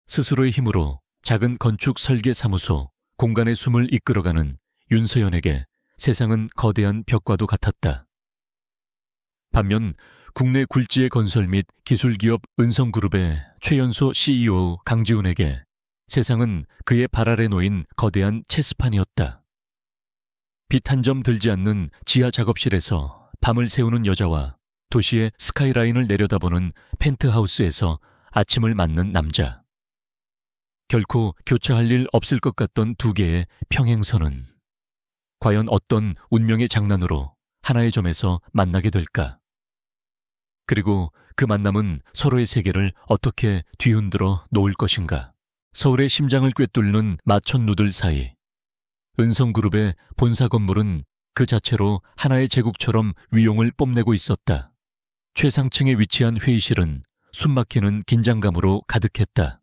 스스로의 힘으로 작은 건축 설계 사무소, 공간의 숨을 이끌어가는 윤서연에게 세상은 거대한 벽과도 같았다. 반면 국내 굴지의 건설 및 기술기업 은성그룹의 최연소 CEO 강지훈에게 세상은 그의 발 아래 놓인 거대한 체스판이었다. 빛 한 점 들지 않는 지하 작업실에서 밤을 새우는 여자와 도시의 스카이라인을 내려다보는 펜트하우스에서 아침을 맞는 남자. 결코 교차할 일 없을 것 같던 두 개의 평행선은 과연 어떤 운명의 장난으로 하나의 점에서 만나게 될까? 그리고 그 만남은 서로의 세계를 어떻게 뒤흔들어 놓을 것인가? 서울의 심장을 꿰뚫는 마천루들 사이, 은성그룹의 본사 건물은 그 자체로 하나의 제국처럼 위용을 뽐내고 있었다. 최상층에 위치한 회의실은 숨막히는 긴장감으로 가득했다.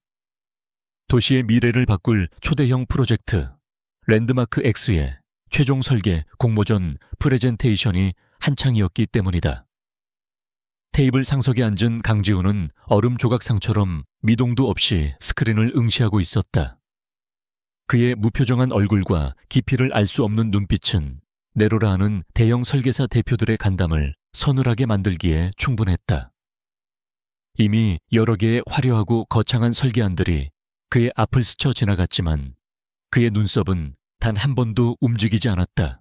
도시의 미래를 바꿀 초대형 프로젝트 랜드마크 X의 최종 설계 공모전 프레젠테이션이 한창이었기 때문이다. 테이블 상석에 앉은 강지훈은 얼음 조각상처럼 미동도 없이 스크린을 응시하고 있었다. 그의 무표정한 얼굴과 깊이를 알 수 없는 눈빛은 내로라 하는 대형 설계사 대표들의 간담을 서늘하게 만들기에 충분했다. 이미 여러 개의 화려하고 거창한 설계안들이 그의 앞을 스쳐 지나갔지만 그의 눈썹은 단 한 번도 움직이지 않았다.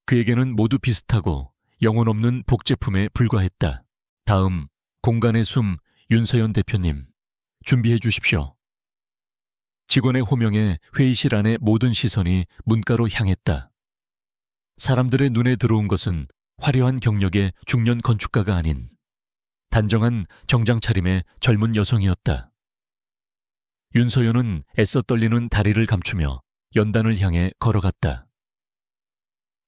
그에게는 모두 비슷하고 영혼 없는 복제품에 불과했다. 다음 공간의 숨 윤서연 대표님, 준비해 주십시오. 직원의 호명에 회의실 안의 모든 시선이 문가로 향했다. 사람들의 눈에 들어온 것은 화려한 경력의 중년 건축가가 아닌 단정한 정장 차림의 젊은 여성이었다. 윤서연은 애써 떨리는 다리를 감추며 연단을 향해 걸어갔다.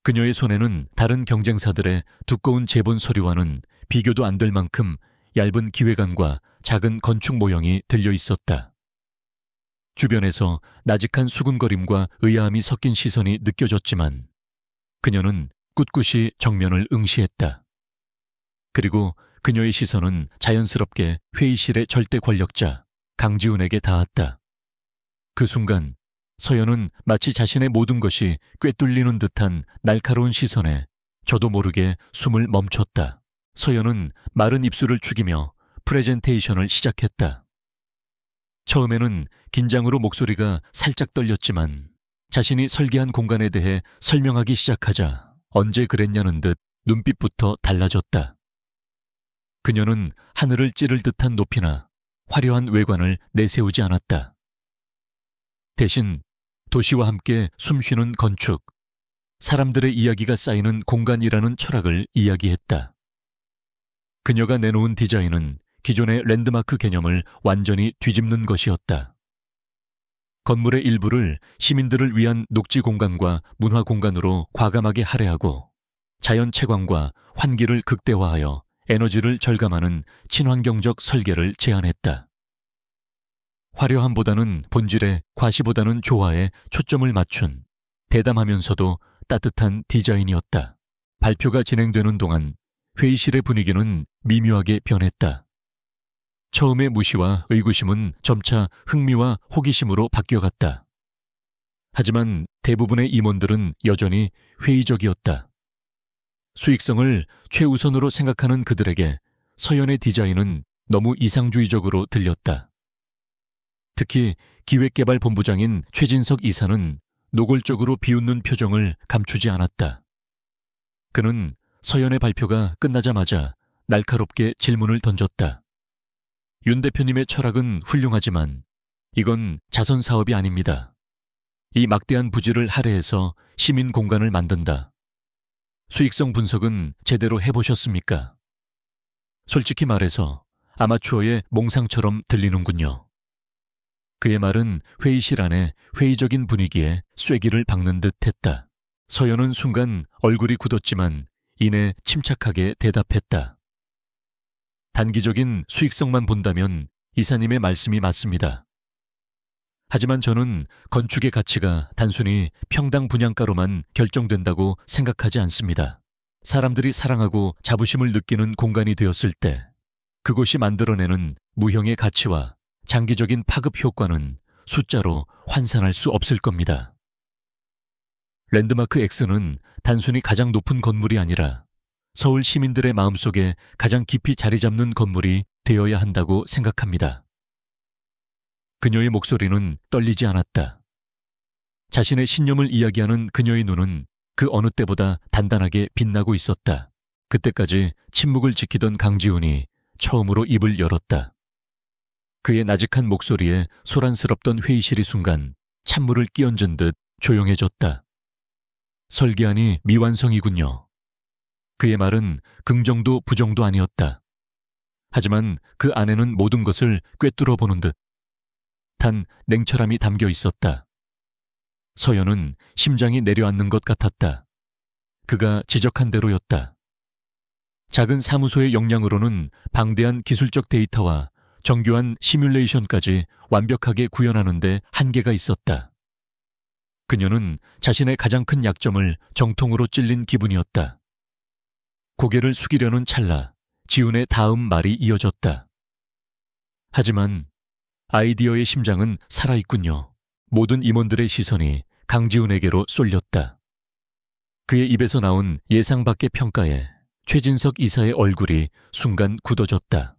그녀의 손에는 다른 경쟁사들의 두꺼운 제본 서류와는 비교도 안 될 만큼 얇은 기획안과 작은 건축 모형이 들려 있었다. 주변에서 나직한 수군거림과 의아함이 섞인 시선이 느껴졌지만 그녀는 꿋꿋이 정면을 응시했다. 그리고 그녀의 시선은 자연스럽게 회의실의 절대 권력자 강지훈에게 닿았다. 그 순간 서연은 마치 자신의 모든 것이 꿰뚫리는 듯한 날카로운 시선에 저도 모르게 숨을 멈췄다. 서연은 마른 입술을 축이며 프레젠테이션을 시작했다. 처음에는 긴장으로 목소리가 살짝 떨렸지만 자신이 설계한 공간에 대해 설명하기 시작하자 언제 그랬냐는 듯 눈빛부터 달라졌다. 그녀는 하늘을 찌를 듯한 높이나 화려한 외관을 내세우지 않았다. 대신 도시와 함께 숨쉬는 건축, 사람들의 이야기가 쌓이는 공간이라는 철학을 이야기했다. 그녀가 내놓은 디자인은 기존의 랜드마크 개념을 완전히 뒤집는 것이었다. 건물의 일부를 시민들을 위한 녹지 공간과 문화 공간으로 과감하게 할애하고 자연 채광과 환기를 극대화하여 에너지를 절감하는 친환경적 설계를 제안했다. 화려함보다는 본질에, 과시보다는 조화에 초점을 맞춘 대담하면서도 따뜻한 디자인이었다. 발표가 진행되는 동안 회의실의 분위기는 미묘하게 변했다. 처음의 무시와 의구심은 점차 흥미와 호기심으로 바뀌어갔다. 하지만 대부분의 임원들은 여전히 회의적이었다. 수익성을 최우선으로 생각하는 그들에게 서연의 디자인은 너무 이상주의적으로 들렸다. 특히 기획개발본부장인 최진석 이사는 노골적으로 비웃는 표정을 감추지 않았다. 그는 서연의 발표가 끝나자마자 날카롭게 질문을 던졌다. 윤 대표님의 철학은 훌륭하지만 이건 자선 사업이 아닙니다. 이 막대한 부지를 할애해서 시민 공간을 만든다. 수익성 분석은 제대로 해보셨습니까? 솔직히 말해서 아마추어의 몽상처럼 들리는군요. 그의 말은 회의실 안에 회의적인 분위기에 쐐기를 박는 듯 했다. 서연은 순간 얼굴이 굳었지만 이내 침착하게 대답했다. 단기적인 수익성만 본다면 이사님의 말씀이 맞습니다. 하지만 저는 건축의 가치가 단순히 평당 분양가로만 결정된다고 생각하지 않습니다. 사람들이 사랑하고 자부심을 느끼는 공간이 되었을 때 그곳이 만들어내는 무형의 가치와 장기적인 파급 효과는 숫자로 환산할 수 없을 겁니다. 랜드마크 X는 단순히 가장 높은 건물이 아니라 서울 시민들의 마음속에 가장 깊이 자리 잡는 건물이 되어야 한다고 생각합니다. 그녀의 목소리는 떨리지 않았다. 자신의 신념을 이야기하는 그녀의 눈은 그 어느 때보다 단단하게 빛나고 있었다. 그때까지 침묵을 지키던 강지훈이 처음으로 입을 열었다. 그의 나직한 목소리에 소란스럽던 회의실이 순간 찬물을 끼얹은 듯 조용해졌다. 설계안이 미완성이군요. 그의 말은 긍정도 부정도 아니었다. 하지만 그 안에는 모든 것을 꿰뚫어 보는 듯 단 냉철함이 담겨 있었다. 서연은 심장이 내려앉는 것 같았다. 그가 지적한 대로였다. 작은 사무소의 역량으로는 방대한 기술적 데이터와 정교한 시뮬레이션까지 완벽하게 구현하는 데 한계가 있었다. 그녀는 자신의 가장 큰 약점을 정통으로 찔린 기분이었다. 고개를 숙이려는 찰나 지훈의 다음 말이 이어졌다. 하지만 아이디어의 심장은 살아있군요. 모든 임원들의 시선이 강지훈에게로 쏠렸다. 그의 입에서 나온 예상 밖의 평가에 최진석 이사의 얼굴이 순간 굳어졌다.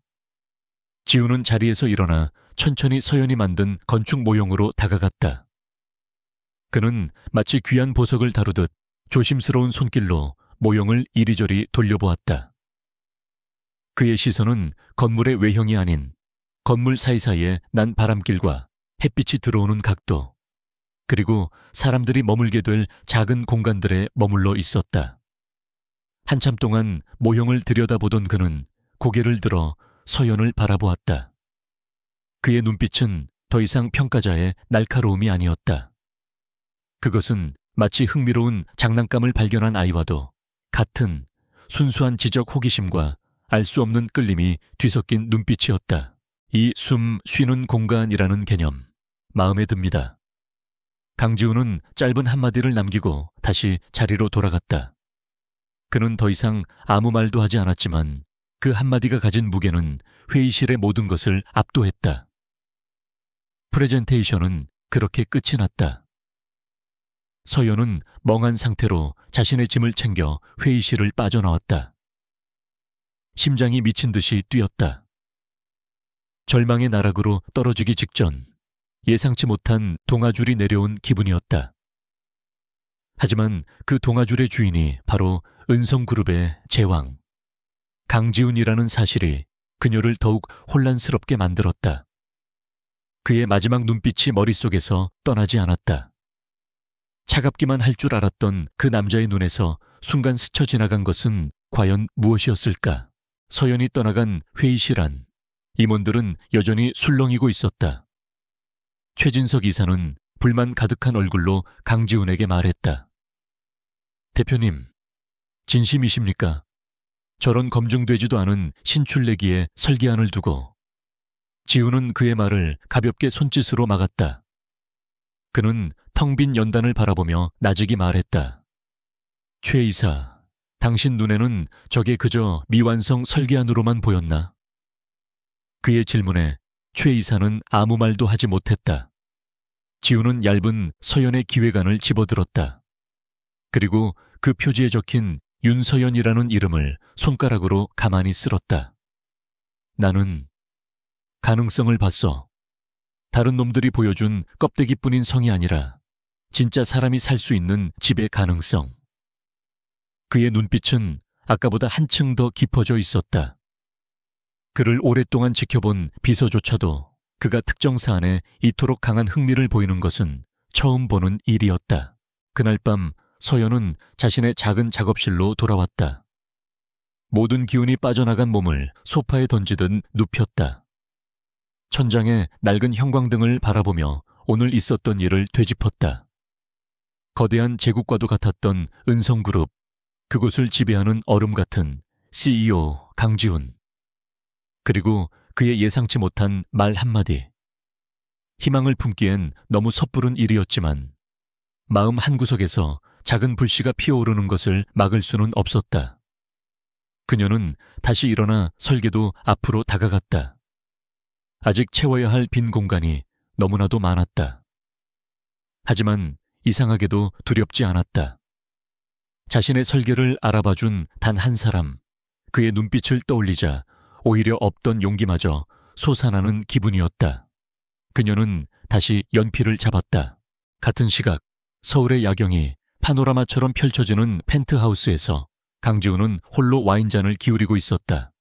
지훈은 자리에서 일어나 천천히 서연이 만든 건축 모형으로 다가갔다. 그는 마치 귀한 보석을 다루듯 조심스러운 손길로 모형을 이리저리 돌려보았다. 그의 시선은 건물의 외형이 아닌 건물 사이사이에 난 바람길과 햇빛이 들어오는 각도, 그리고 사람들이 머물게 될 작은 공간들에 머물러 있었다. 한참 동안 모형을 들여다보던 그는 고개를 들어 서연을 바라보았다. 그의 눈빛은 더 이상 평가자의 날카로움이 아니었다. 그것은 마치 흥미로운 장난감을 발견한 아이와도 같은 순수한 지적 호기심과 알 수 없는 끌림이 뒤섞인 눈빛이었다. 이 숨 쉬는 공간이라는 개념, 마음에 듭니다. 강지훈은 짧은 한마디를 남기고 다시 자리로 돌아갔다. 그는 더 이상 아무 말도 하지 않았지만 그 한마디가 가진 무게는 회의실의 모든 것을 압도했다. 프레젠테이션은 그렇게 끝이 났다. 서연은 멍한 상태로 자신의 짐을 챙겨 회의실을 빠져나왔다. 심장이 미친 듯이 뛰었다. 절망의 나락으로 떨어지기 직전 예상치 못한 동아줄이 내려온 기분이었다. 하지만 그 동아줄의 주인이 바로 은성그룹의 제왕, 강지훈이라는 사실이 그녀를 더욱 혼란스럽게 만들었다. 그의 마지막 눈빛이 머릿속에서 떠나지 않았다. 차갑기만 할 줄 알았던 그 남자의 눈에서 순간 스쳐 지나간 것은 과연 무엇이었을까? 서연이 떠나간 회의실 안, 임원들은 여전히 술렁이고 있었다. 최진석 이사는 불만 가득한 얼굴로 강지훈에게 말했다. 대표님, 진심이십니까? 저런 검증되지도 않은 신출내기에 설계안을 두고. 지훈은 그의 말을 가볍게 손짓으로 막았다. 그는 텅 빈 연단을 바라보며 나직이 말했다. 최 이사, 당신 눈에는 저게 그저 미완성 설계안으로만 보였나? 그의 질문에 최 이사는 아무 말도 하지 못했다. 지훈은 얇은 서연의 기획안을 집어들었다. 그리고 그 표지에 적힌 윤서연이라는 이름을 손가락으로 가만히 쓸었다. 나는 가능성을 봤어. 다른 놈들이 보여준 껍데기뿐인 성이 아니라 진짜 사람이 살 수 있는 집의 가능성. 그의 눈빛은 아까보다 한층 더 깊어져 있었다. 그를 오랫동안 지켜본 비서조차도 그가 특정 사안에 이토록 강한 흥미를 보이는 것은 처음 보는 일이었다. 그날 밤 서연은 자신의 작은 작업실로 돌아왔다. 모든 기운이 빠져나간 몸을 소파에 던지듯 눕혔다. 천장에 낡은 형광등을 바라보며 오늘 있었던 일을 되짚었다. 거대한 제국과도 같았던 은성그룹, 그곳을 지배하는 얼음 같은 CEO 강지훈, 그리고 그의 예상치 못한 말 한마디. 희망을 품기엔 너무 섣부른 일이었지만 마음 한구석에서 작은 불씨가 피어오르는 것을 막을 수는 없었다. 그녀는 다시 일어나 설계도 앞으로 다가갔다. 아직 채워야 할 빈 공간이 너무나도 많았다. 하지만 이상하게도 두렵지 않았다. 자신의 설계를 알아봐준 단 한 사람, 그의 눈빛을 떠올리자 오히려 없던 용기마저 솟아나는 기분이었다. 그녀는 다시 연필을 잡았다. 같은 시각 서울의 야경이 파노라마처럼 펼쳐지는 펜트하우스에서 강지훈은 홀로 와인잔을 기울이고 있었다.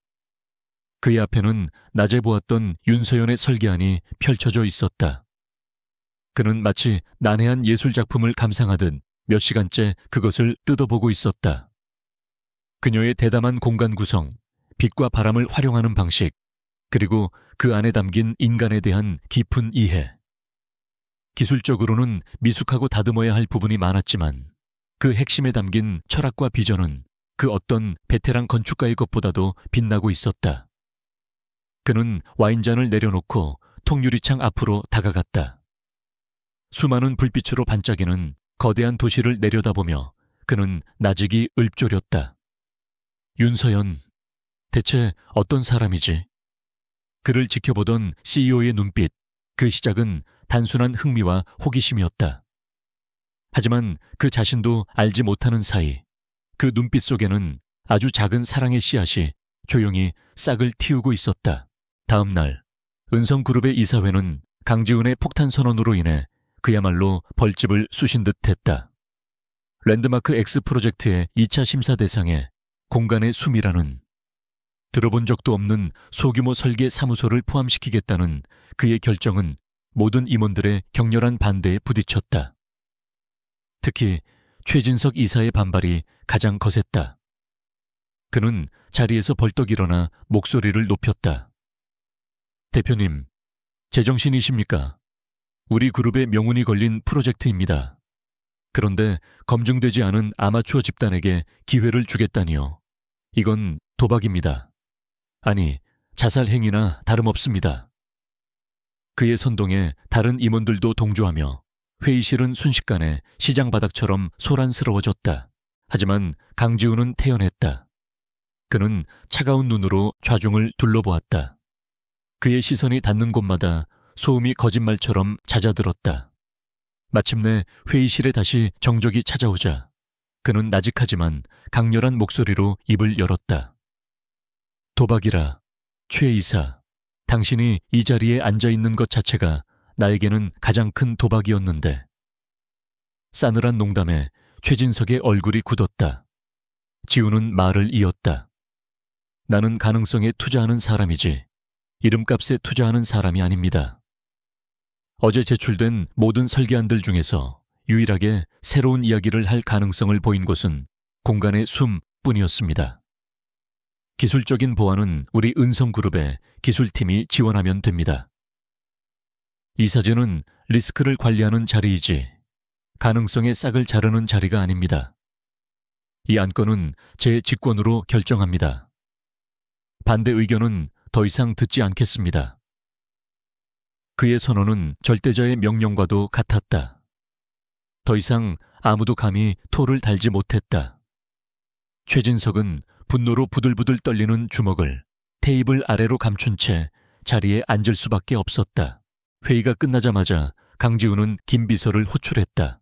그의 앞에는 낮에 보았던 윤서연의 설계안이 펼쳐져 있었다. 그는 마치 난해한 예술작품을 감상하듯 몇 시간째 그것을 뜯어보고 있었다. 그녀의 대담한 공간 구성, 빛과 바람을 활용하는 방식, 그리고 그 안에 담긴 인간에 대한 깊은 이해. 기술적으로는 미숙하고 다듬어야 할 부분이 많았지만 그 핵심에 담긴 철학과 비전은 그 어떤 베테랑 건축가의 것보다도 빛나고 있었다. 그는 와인잔을 내려놓고 통유리창 앞으로 다가갔다. 수많은 불빛으로 반짝이는 거대한 도시를 내려다보며 그는 나직이 읊조렸다. 윤서연, 대체 어떤 사람이지? 그를 지켜보던 CEO의 눈빛, 그 시작은 단순한 흥미와 호기심이었다. 하지만 그 자신도 알지 못하는 사이 그 눈빛 속에는 아주 작은 사랑의 씨앗이 조용히 싹을 틔우고 있었다. 다음 날 은성그룹의 이사회는 강지훈의 폭탄 선언으로 인해 그야말로 벌집을 쑤신 듯 했다. 랜드마크 X 프로젝트의 2차 심사 대상에 공간의 숨이라는 들어본 적도 없는 소규모 설계 사무소를 포함시키겠다는 그의 결정은 모든 임원들의 격렬한 반대에 부딪혔다. 특히 최진석 이사의 반발이 가장 거셌다. 그는 자리에서 벌떡 일어나 목소리를 높였다. 대표님, 제정신이십니까? 우리 그룹의 명운이 걸린 프로젝트입니다. 그런데 검증되지 않은 아마추어 집단에게 기회를 주겠다니요. 이건 도박입니다. 아니, 자살 행위나 다름없습니다. 그의 선동에 다른 임원들도 동조하며 회의실은 순식간에 시장 바닥처럼 소란스러워졌다. 하지만 강지훈은 태연했다. 그는 차가운 눈으로 좌중을 둘러보았다. 그의 시선이 닿는 곳마다 소음이 거짓말처럼 잦아들었다. 마침내 회의실에 다시 정적이 찾아오자 그는 나직하지만 강렬한 목소리로 입을 열었다. 도박이라, 최 이사, 당신이 이 자리에 앉아있는 것 자체가 나에게는 가장 큰 도박이었는데. 싸늘한 농담에 최진석의 얼굴이 굳었다. 지우는 말을 이었다. 나는 가능성에 투자하는 사람이지 이름값에 투자하는 사람이 아닙니다. 어제 제출된 모든 설계안들 중에서 유일하게 새로운 이야기를 할 가능성을 보인 곳은 공간의 숨뿐이었습니다. 기술적인 보완은 우리 은성그룹의 기술팀이 지원하면 됩니다. 이 사진은 리스크를 관리하는 자리이지 가능성의 싹을 자르는 자리가 아닙니다. 이 안건은 제 직권으로 결정합니다. 반대 의견은 더 이상 듣지 않겠습니다. 그의 선언은 절대자의 명령과도 같았다. 더 이상 아무도 감히 토를 달지 못했다. 최진석은 분노로 부들부들 떨리는 주먹을 테이블 아래로 감춘 채 자리에 앉을 수밖에 없었다. 회의가 끝나자마자 강지훈은 김 비서를 호출했다.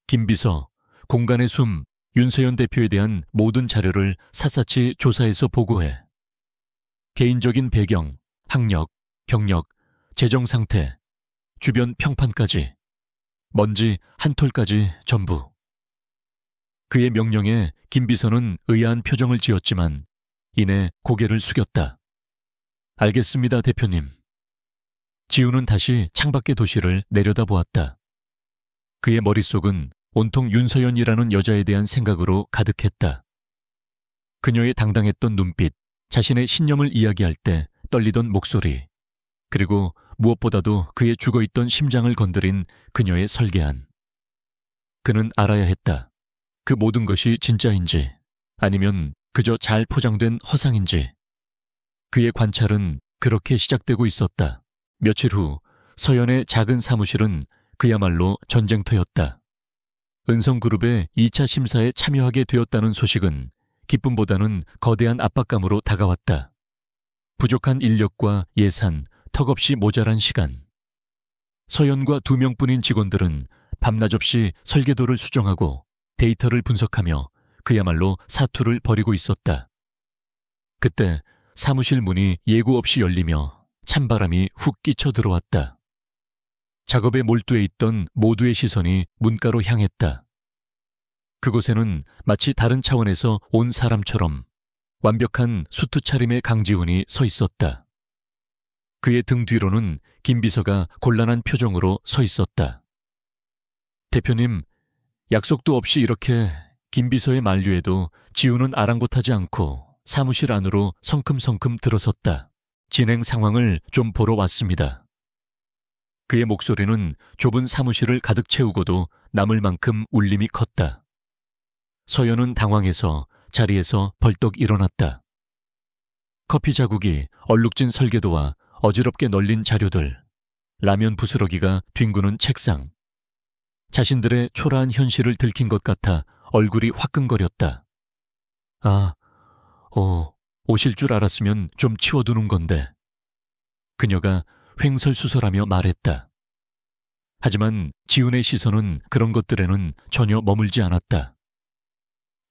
김 비서, 공간의 숨, 윤서연 대표에 대한 모든 자료를 샅샅이 조사해서 보고해. 개인적인 배경, 학력, 경력, 재정 상태, 주변 평판까지, 먼지 한 톨까지 전부. 그의 명령에 김 비서는 의아한 표정을 지었지만 이내 고개를 숙였다. 알겠습니다, 대표님. 지우는 다시 창밖의 도시를 내려다보았다. 그의 머릿속은 온통 윤서연이라는 여자에 대한 생각으로 가득했다. 그녀의 당당했던 눈빛, 자신의 신념을 이야기할 때 떨리던 목소리, 그리고 무엇보다도 그의 죽어있던 심장을 건드린 그녀의 설계안. 그는 알아야 했다. 그 모든 것이 진짜인지 아니면 그저 잘 포장된 허상인지. 그의 관찰은 그렇게 시작되고 있었다. 며칠 후 서연의 작은 사무실은 그야말로 전쟁터였다. 은성그룹의 2차 심사에 참여하게 되었다는 소식은 기쁨보다는 거대한 압박감으로 다가왔다. 부족한 인력과 예산, 턱없이 모자란 시간. 서연과 2명뿐인 직원들은 밤낮없이 설계도를 수정하고 데이터를 분석하며 그야말로 사투를 벌이고 있었다. 그때 사무실 문이 예고 없이 열리며 찬바람이 훅 끼쳐 들어왔다. 작업에 몰두해 있던 모두의 시선이 문가로 향했다. 그곳에는 마치 다른 차원에서 온 사람처럼 완벽한 수트 차림의 강지훈이 서 있었다. 그의 등 뒤로는 김 비서가 곤란한 표정으로 서 있었다. 대표님, 약속도 없이 이렇게 김 비서의 만류에도 지훈은 아랑곳하지 않고 사무실 안으로 성큼성큼 들어섰다. 진행 상황을 좀 보러 왔습니다. 그의 목소리는 좁은 사무실을 가득 채우고도 남을 만큼 울림이 컸다. 서연은 당황해서 자리에서 벌떡 일어났다. 커피 자국이 얼룩진 설계도와 어지럽게 널린 자료들, 라면 부스러기가 뒹구는 책상. 자신들의 초라한 현실을 들킨 것 같아 얼굴이 화끈거렸다. 오실 줄 알았으면 좀 치워두는 건데. 그녀가 횡설수설하며 말했다. 하지만 지훈의 시선은 그런 것들에는 전혀 머물지 않았다.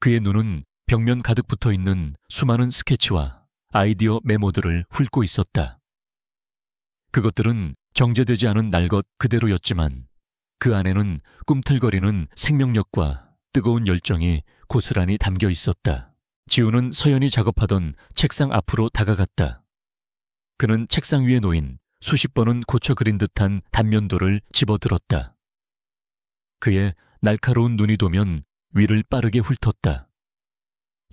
그의 눈은 벽면 가득 붙어있는 수많은 스케치와 아이디어 메모들을 훑고 있었다. 그것들은 정제되지 않은 날것 그대로였지만 그 안에는 꿈틀거리는 생명력과 뜨거운 열정이 고스란히 담겨 있었다. 지훈은 서연이 작업하던 책상 앞으로 다가갔다. 그는 책상 위에 놓인 수십 번은 고쳐 그린 듯한 단면도를 집어들었다. 그의 날카로운 눈이 도면 위를 빠르게 훑었다.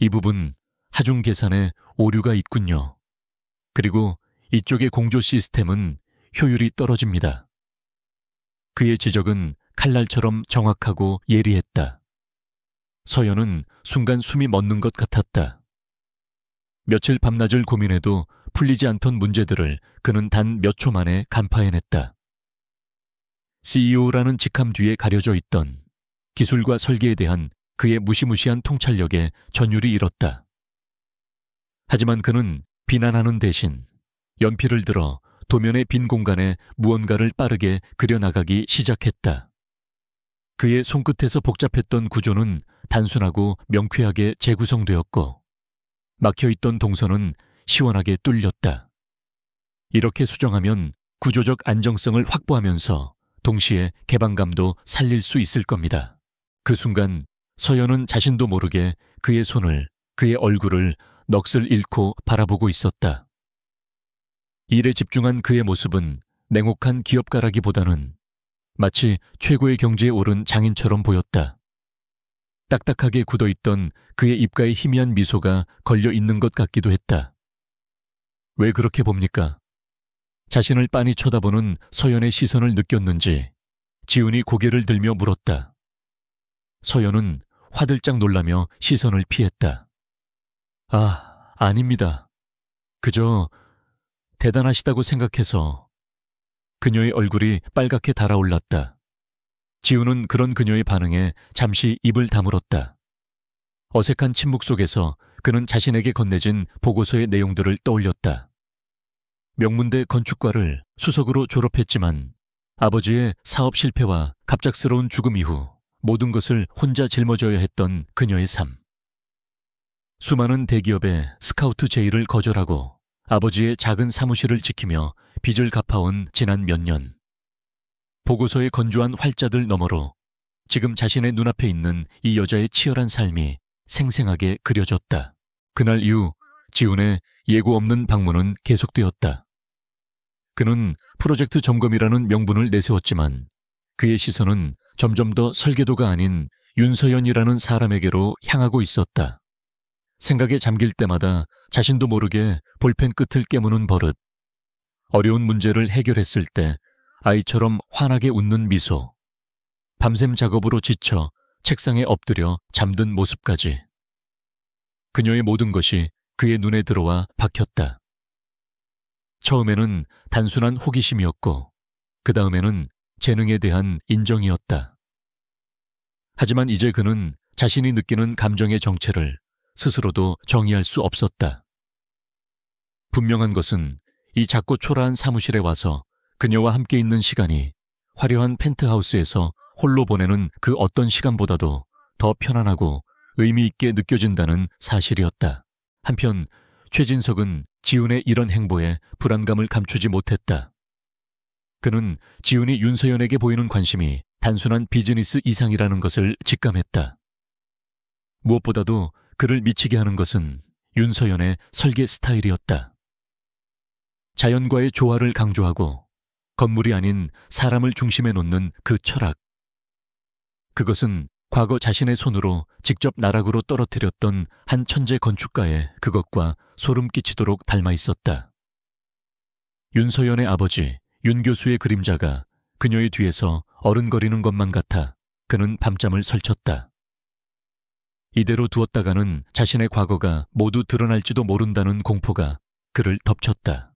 이 부분 하중 계산에 오류가 있군요. 그리고 이쪽의 공조 시스템은 효율이 떨어집니다. 그의 지적은 칼날처럼 정확하고 예리했다. 서연은 순간 숨이 멎는 것 같았다. 며칠 밤낮을 고민해도 풀리지 않던 문제들을 그는 단 몇 초 만에 간파해냈다. CEO라는 직함 뒤에 가려져 있던 기술과 설계에 대한 그의 무시무시한 통찰력에 전율이 일었다. 하지만 그는 비난하는 대신 연필을 들어 도면의 빈 공간에 무언가를 빠르게 그려나가기 시작했다. 그의 손끝에서 복잡했던 구조는 단순하고 명쾌하게 재구성되었고 막혀있던 동선은 시원하게 뚫렸다. 이렇게 수정하면 구조적 안정성을 확보하면서 동시에 개방감도 살릴 수 있을 겁니다. 그 순간 서연은 자신도 모르게 그의 손을, 그의 얼굴을 넋을 잃고 바라보고 있었다. 일에 집중한 그의 모습은 냉혹한 기업가라기보다는 마치 최고의 경지에 오른 장인처럼 보였다. 딱딱하게 굳어있던 그의 입가에 희미한 미소가 걸려 있는 것 같기도 했다. 왜 그렇게 봅니까? 자신을 빤히 쳐다보는 서연의 시선을 느꼈는지 지훈이 고개를 들며 물었다. 서연은 화들짝 놀라며 시선을 피했다. 아닙니다. 그저 대단하시다고 생각해서. 그녀의 얼굴이 빨갛게 달아올랐다. 지훈은 그런 그녀의 반응에 잠시 입을 다물었다. 어색한 침묵 속에서 그는 자신에게 건네진 보고서의 내용들을 떠올렸다. 명문대 건축과를 수석으로 졸업했지만 아버지의 사업 실패와 갑작스러운 죽음 이후 모든 것을 혼자 짊어져야 했던 그녀의 삶. 수많은 대기업의 스카우트 제의를 거절하고 아버지의 작은 사무실을 지키며 빚을 갚아온 지난 몇 년. 보고서의 건조한 활자들 너머로 지금 자신의 눈앞에 있는 이 여자의 치열한 삶이 생생하게 그려졌다. 그날 이후 지훈의 예고 없는 방문은 계속되었다. 그는 프로젝트 점검이라는 명분을 내세웠지만 그의 시선은 점점 더 설계도가 아닌 윤서연이라는 사람에게로 향하고 있었다. 생각에 잠길 때마다 자신도 모르게 볼펜 끝을 깨무는 버릇, 어려운 문제를 해결했을 때 아이처럼 환하게 웃는 미소, 밤샘 작업으로 지쳐 책상에 엎드려 잠든 모습까지. 그녀의 모든 것이 그의 눈에 들어와 박혔다. 처음에는 단순한 호기심이었고 그 다음에는 재능에 대한 인정이었다. 하지만 이제 그는 자신이 느끼는 감정의 정체를 스스로도 정의할 수 없었다. 분명한 것은 이 작고 초라한 사무실에 와서 그녀와 함께 있는 시간이 화려한 펜트하우스에서 홀로 보내는 그 어떤 시간보다도 더 편안하고 의미 있게 느껴진다는 사실이었다. 한편 최진석은 지훈의 이런 행보에 불안감을 감추지 못했다. 그는 지훈이 윤서연에게 보이는 관심이 단순한 비즈니스 이상이라는 것을 직감했다. 무엇보다도 그를 미치게 하는 것은 윤서연의 설계 스타일이었다. 자연과의 조화를 강조하고 건물이 아닌 사람을 중심에 놓는 그 철학. 그것은 과거 자신의 손으로 직접 나락으로 떨어뜨렸던 한 천재 건축가의 그것과 소름 끼치도록 닮아 있었다. 윤서연의 아버지 윤 교수의 그림자가 그녀의 뒤에서 어른거리는 것만 같아 그는 밤잠을 설쳤다. 이대로 두었다가는 자신의 과거가 모두 드러날지도 모른다는 공포가 그를 덮쳤다.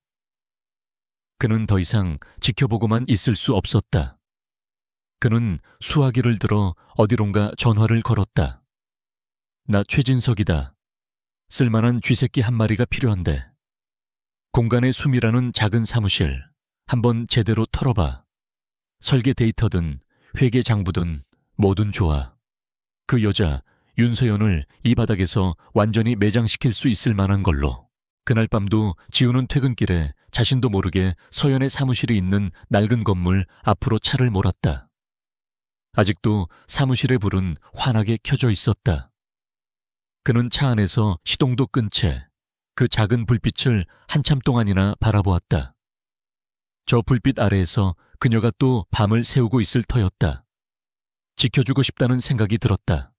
그는 더 이상 지켜보고만 있을 수 없었다. 그는 수화기를 들어 어디론가 전화를 걸었다. 나 최진석이다. 쓸만한 쥐새끼 한 마리가 필요한데. 공간의 숨이라는 작은 사무실 한번 제대로 털어봐. 설계 데이터든 회계 장부든 뭐든 좋아. 그 여자 윤서연을 이 바닥에서 완전히 매장시킬 수 있을 만한 걸로. 그날 밤도 지훈은 퇴근길에 자신도 모르게 서연의 사무실이 있는 낡은 건물 앞으로 차를 몰았다. 아직도 사무실의 불은 환하게 켜져 있었다. 그는 차 안에서 시동도 끈 채 그 작은 불빛을 한참 동안이나 바라보았다. 저 불빛 아래에서 그녀가 또 밤을 새우고 있을 터였다. 지켜주고 싶다는 생각이 들었다.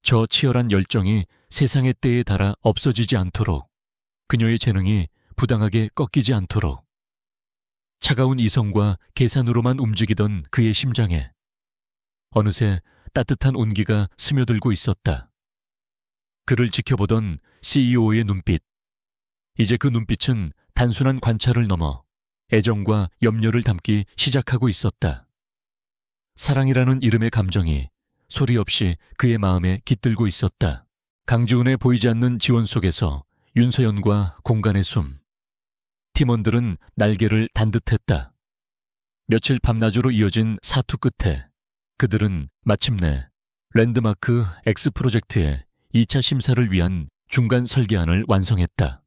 저 치열한 열정이 세상의 때에 닿아 없어지지 않도록, 그녀의 재능이 부당하게 꺾이지 않도록. 차가운 이성과 계산으로만 움직이던 그의 심장에 어느새 따뜻한 온기가 스며들고 있었다. 그를 지켜보던 CEO의 눈빛. 이제 그 눈빛은 단순한 관찰을 넘어 애정과 염려를 담기 시작하고 있었다. 사랑이라는 이름의 감정이 소리 없이 그의 마음에 깃들고 있었다. 강지훈의 보이지 않는 지원 속에서 윤서연과 공간의 숨. 팀원들은 날개를 단듯했다. 며칠 밤낮으로 이어진 사투 끝에 그들은 마침내 랜드마크 X 프로젝트의 2차 심사를 위한 중간 설계안을 완성했다.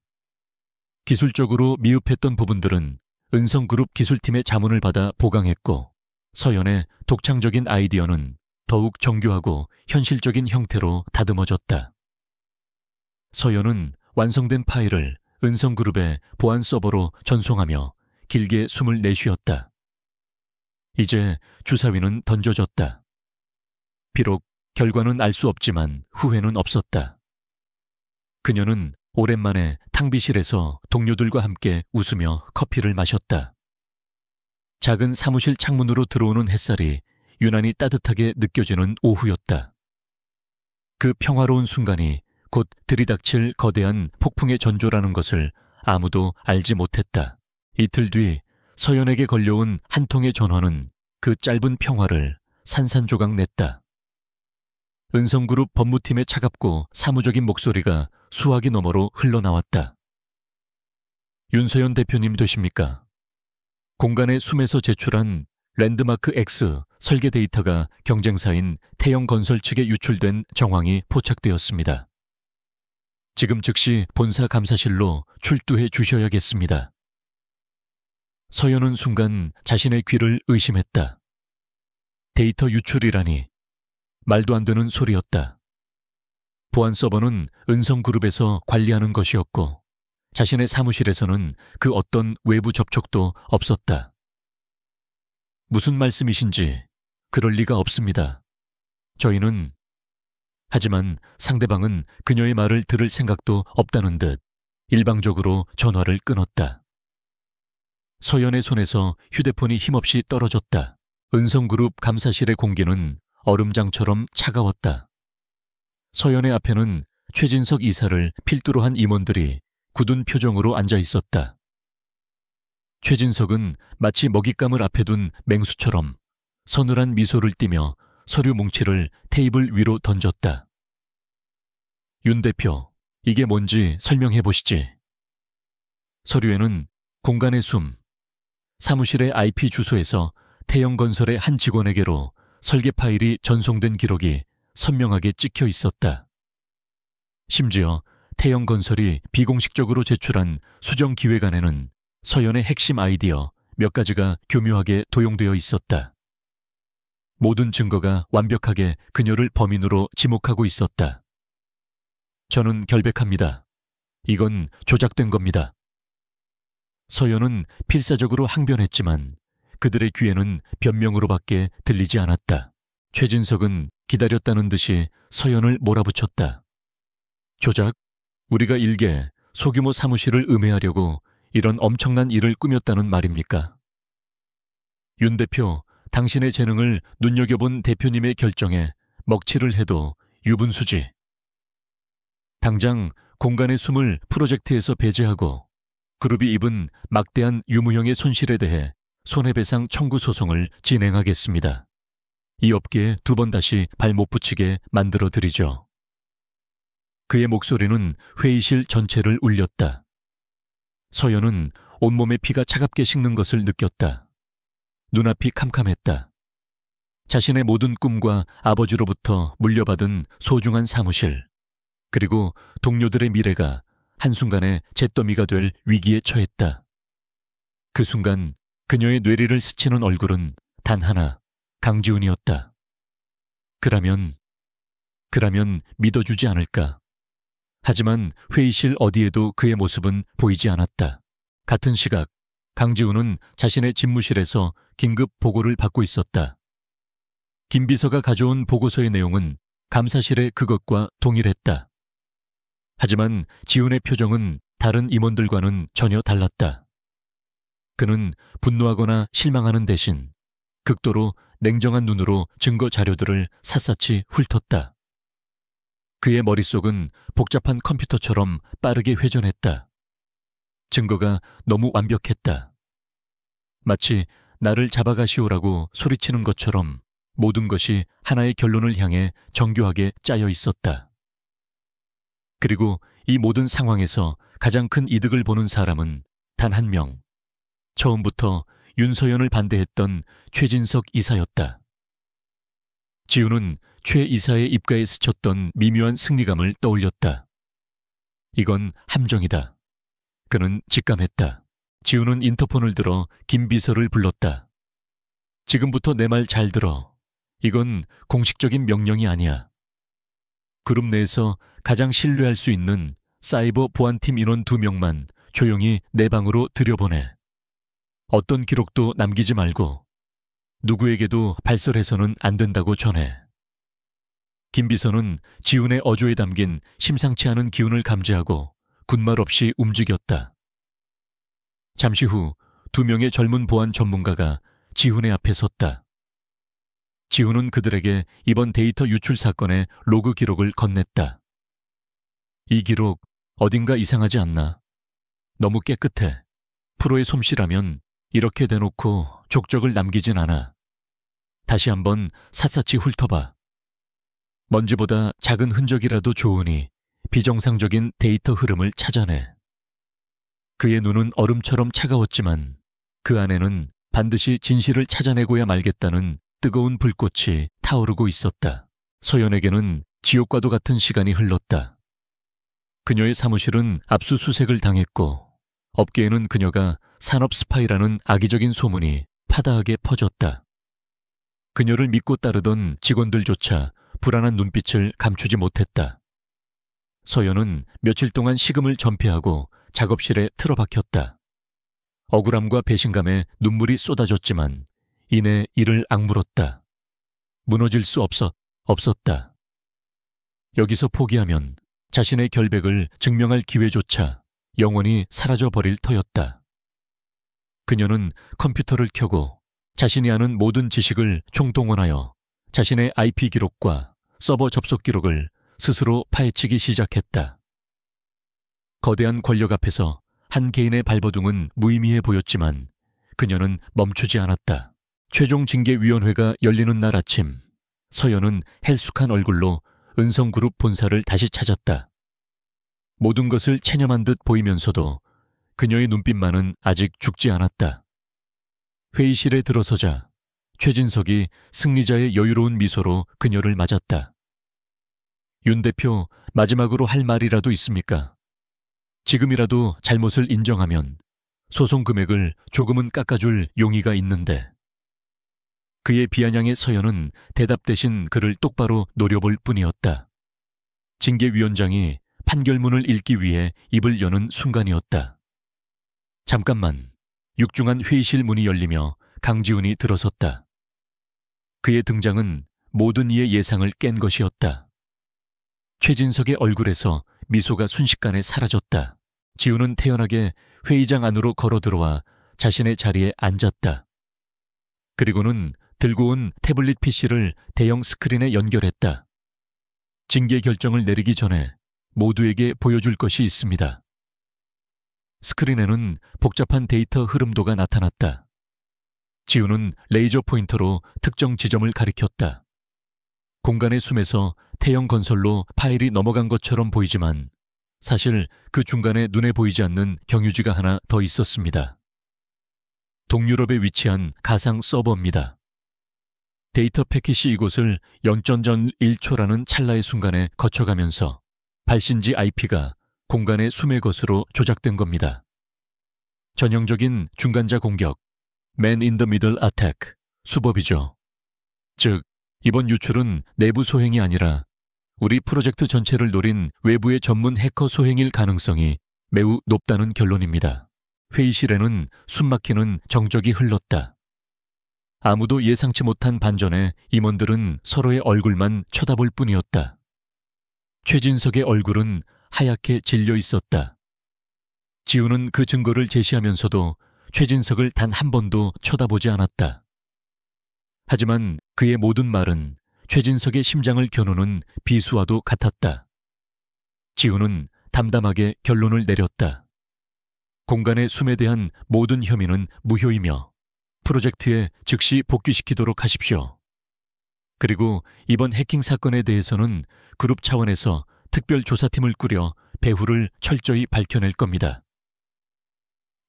기술적으로 미흡했던 부분들은 은성그룹 기술팀의 자문을 받아 보강했고, 서연의 독창적인 아이디어는 더욱 정교하고 현실적인 형태로 다듬어졌다. 서연은 완성된 파일을 은성그룹의 보안 서버로 전송하며 길게 숨을 내쉬었다. 이제 주사위는 던져졌다. 비록 결과는 알 수 없지만 후회는 없었다. 그녀는 오랜만에 탕비실에서 동료들과 함께 웃으며 커피를 마셨다. 작은 사무실 창문으로 들어오는 햇살이 유난히 따뜻하게 느껴지는 오후였다. 그 평화로운 순간이 곧 들이닥칠 거대한 폭풍의 전조라는 것을 아무도 알지 못했다. 이틀 뒤 서연에게 걸려온 한 통의 전화는 그 짧은 평화를 산산조각 냈다. 은성그룹 법무팀의 차갑고 사무적인 목소리가 수화기 너머로 흘러나왔다. 윤서연 대표님 되십니까? 공간의 숨에서 제출한 랜드마크 X 설계 데이터가 경쟁사인 태영건설 측에 유출된 정황이 포착되었습니다. 지금 즉시 본사 감사실로 출두해 주셔야겠습니다. 서연은 순간 자신의 귀를 의심했다. 데이터 유출이라니 말도 안 되는 소리였다. 보안 서버는 은성그룹에서 관리하는 것이었고 자신의 사무실에서는 그 어떤 외부 접촉도 없었다. 무슨 말씀이신지 그럴 리가 없습니다. 저희는... 하지만 상대방은 그녀의 말을 들을 생각도 없다는 듯 일방적으로 전화를 끊었다. 서연의 손에서 휴대폰이 힘없이 떨어졌다. 은성그룹 감사실의 공기는 얼음장처럼 차가웠다. 서연의 앞에는 최진석 이사를 필두로 한 임원들이 굳은 표정으로 앉아 있었다. 최진석은 마치 먹잇감을 앞에 둔 맹수처럼 서늘한 미소를 띠며 서류 뭉치를 테이블 위로 던졌다. 윤 대표, 이게 뭔지 설명해 보시지. 서류에는 공간의 숨. 사무실의 IP 주소에서 태영건설의 한 직원에게로 설계 파일이 전송된 기록이 선명하게 찍혀 있었다. 심지어 태영건설이 비공식적으로 제출한 수정기획안에는 서연의 핵심 아이디어 몇 가지가 교묘하게 도용되어 있었다. 모든 증거가 완벽하게 그녀를 범인으로 지목하고 있었다. 저는 결백합니다. 이건 조작된 겁니다. 서연은 필사적으로 항변했지만 그들의 귀에는 변명으로밖에 들리지 않았다. 최진석은 기다렸다는 듯이 서연을 몰아붙였다. 조작? 우리가 일개 소규모 사무실을 음해하려고 이런 엄청난 일을 꾸몄다는 말입니까? 윤 대표, 당신의 재능을 눈여겨본 대표님의 결정에 먹칠을 해도 유분수지. 당장 공간의 숨을 프로젝트에서 배제하고 그룹이 입은 막대한 유무형의 손실에 대해 손해배상 청구 소송을 진행하겠습니다. 이 업계에 두 번 다시 발 못 붙이게 만들어 드리죠. 그의 목소리는 회의실 전체를 울렸다. 서연은 온몸의 피가 차갑게 식는 것을 느꼈다. 눈앞이 캄캄했다. 자신의 모든 꿈과 아버지로부터 물려받은 소중한 사무실, 그리고 동료들의 미래가 한순간에 잿더미가 될 위기에 처했다. 그 순간 그녀의 뇌리를 스치는 얼굴은 단 하나, 강지훈이었다. 그라면 믿어주지 않을까. 하지만 회의실 어디에도 그의 모습은 보이지 않았다. 같은 시각, 강지훈은 자신의 집무실에서 긴급 보고를 받고 있었다. 김 비서가 가져온 보고서의 내용은 감사실의 그것과 동일했다. 하지만 지훈의 표정은 다른 임원들과는 전혀 달랐다. 그는 분노하거나 실망하는 대신 극도로 냉정한 눈으로 증거 자료들을 샅샅이 훑었다. 그의 머릿속은 복잡한 컴퓨터처럼 빠르게 회전했다. 증거가 너무 완벽했다. 마치 나를 잡아가시오라고 소리치는 것처럼 모든 것이 하나의 결론을 향해 정교하게 짜여 있었다. 그리고 이 모든 상황에서 가장 큰 이득을 보는 사람은 단 한 명. 처음부터 윤서연을 반대했던 최진석 이사였다. 지훈은 최 이사의 입가에 스쳤던 미묘한 승리감을 떠올렸다. 이건 함정이다. 그는 직감했다. 지훈은 인터폰을 들어 김 비서를 불렀다. 지금부터 내 말 잘 들어. 이건 공식적인 명령이 아니야. 그룹 내에서 가장 신뢰할 수 있는 사이버 보안팀 인원 2명만 조용히 내 방으로 들여보내. 어떤 기록도 남기지 말고 누구에게도 발설해서는 안 된다고 전해. 김 비서는 지훈의 어조에 담긴 심상치 않은 기운을 감지하고 군말 없이 움직였다. 잠시 후 2명의 젊은 보안 전문가가 지훈의 앞에 섰다. 지훈은 그들에게 이번 데이터 유출 사건의 로그 기록을 건넸다. 이 기록 어딘가 이상하지 않나? 너무 깨끗해. 프로의 솜씨라면 이렇게 대놓고 족적을 남기진 않아. 다시 한번 샅샅이 훑어봐. 먼지보다 작은 흔적이라도 좋으니 비정상적인 데이터 흐름을 찾아내. 그의 눈은 얼음처럼 차가웠지만 그 안에는 반드시 진실을 찾아내고야 말겠다는 뜨거운 불꽃이 타오르고 있었다. 서연에게는 지옥과도 같은 시간이 흘렀다. 그녀의 사무실은 압수수색을 당했고 업계에는 그녀가 산업 스파이라는 악의적인 소문이 파다하게 퍼졌다. 그녀를 믿고 따르던 직원들조차 불안한 눈빛을 감추지 못했다. 서연은 며칠 동안 식음을 전폐하고 작업실에 틀어박혔다. 억울함과 배신감에 눈물이 쏟아졌지만 이내 이를 악물었다. 무너질 수 없었다. 여기서 포기하면 자신의 결백을 증명할 기회조차 영원히 사라져버릴 터였다. 그녀는 컴퓨터를 켜고 자신이 아는 모든 지식을 총동원하여 자신의 IP 기록과 서버 접속 기록을 스스로 파헤치기 시작했다. 거대한 권력 앞에서 한 개인의 발버둥은 무의미해 보였지만 그녀는 멈추지 않았다. 최종 징계위원회가 열리는 날 아침, 서연은 헬쑥한 얼굴로 은성그룹 본사를 다시 찾았다. 모든 것을 체념한 듯 보이면서도 그녀의 눈빛만은 아직 죽지 않았다. 회의실에 들어서자 최진석이 승리자의 여유로운 미소로 그녀를 맞았다. 윤 대표, 마지막으로 할 말이라도 있습니까? 지금이라도 잘못을 인정하면 소송 금액을 조금은 깎아줄 용의가 있는데. 그의 비아냥의 서연은 대답 대신 그를 똑바로 노려볼 뿐이었다. 징계위원장이 판결문을 읽기 위해 입을 여는 순간이었다. 잠깐만. 육중한 회의실 문이 열리며 강지훈이 들어섰다. 그의 등장은 모든 이의 예상을 깬 것이었다. 최진석의 얼굴에서 미소가 순식간에 사라졌다. 지훈은 태연하게 회의장 안으로 걸어 들어와 자신의 자리에 앉았다. 그리고는 들고 온 태블릿 PC를 대형 스크린에 연결했다. 징계 결정을 내리기 전에 모두에게 보여줄 것이 있습니다. 스크린에는 복잡한 데이터 흐름도가 나타났다. 지훈은 레이저 포인터로 특정 지점을 가리켰다. 공간의 숨에서 태형 건설로 파일이 넘어간 것처럼 보이지만 사실 그 중간에 눈에 보이지 않는 경유지가 하나 더 있었습니다. 동유럽에 위치한 가상 서버입니다. 데이터 패킷이 이곳을 0.1초라는 찰나의 순간에 거쳐가면서 발신지 IP가 공간의 숨의 것으로 조작된 겁니다. 전형적인 중간자 공격, Man in the Middle Attack, 수법이죠. 즉, 이번 유출은 내부 소행이 아니라 우리 프로젝트 전체를 노린 외부의 전문 해커 소행일 가능성이 매우 높다는 결론입니다. 회의실에는 숨막히는 정적이 흘렀다. 아무도 예상치 못한 반전에 임원들은 서로의 얼굴만 쳐다볼 뿐이었다. 최진석의 얼굴은 하얗게 질려 있었다. 지훈은 그 증거를 제시하면서도 최진석을 단 한 번도 쳐다보지 않았다. 하지만 그의 모든 말은 최진석의 심장을 겨누는 비수와도 같았다. 지훈은 담담하게 결론을 내렸다. 공간의 숨에 대한 모든 혐의는 무효이며 프로젝트에 즉시 복귀시키도록 하십시오. 그리고 이번 해킹 사건에 대해서는 그룹 차원에서 특별조사팀을 꾸려 배후를 철저히 밝혀낼 겁니다.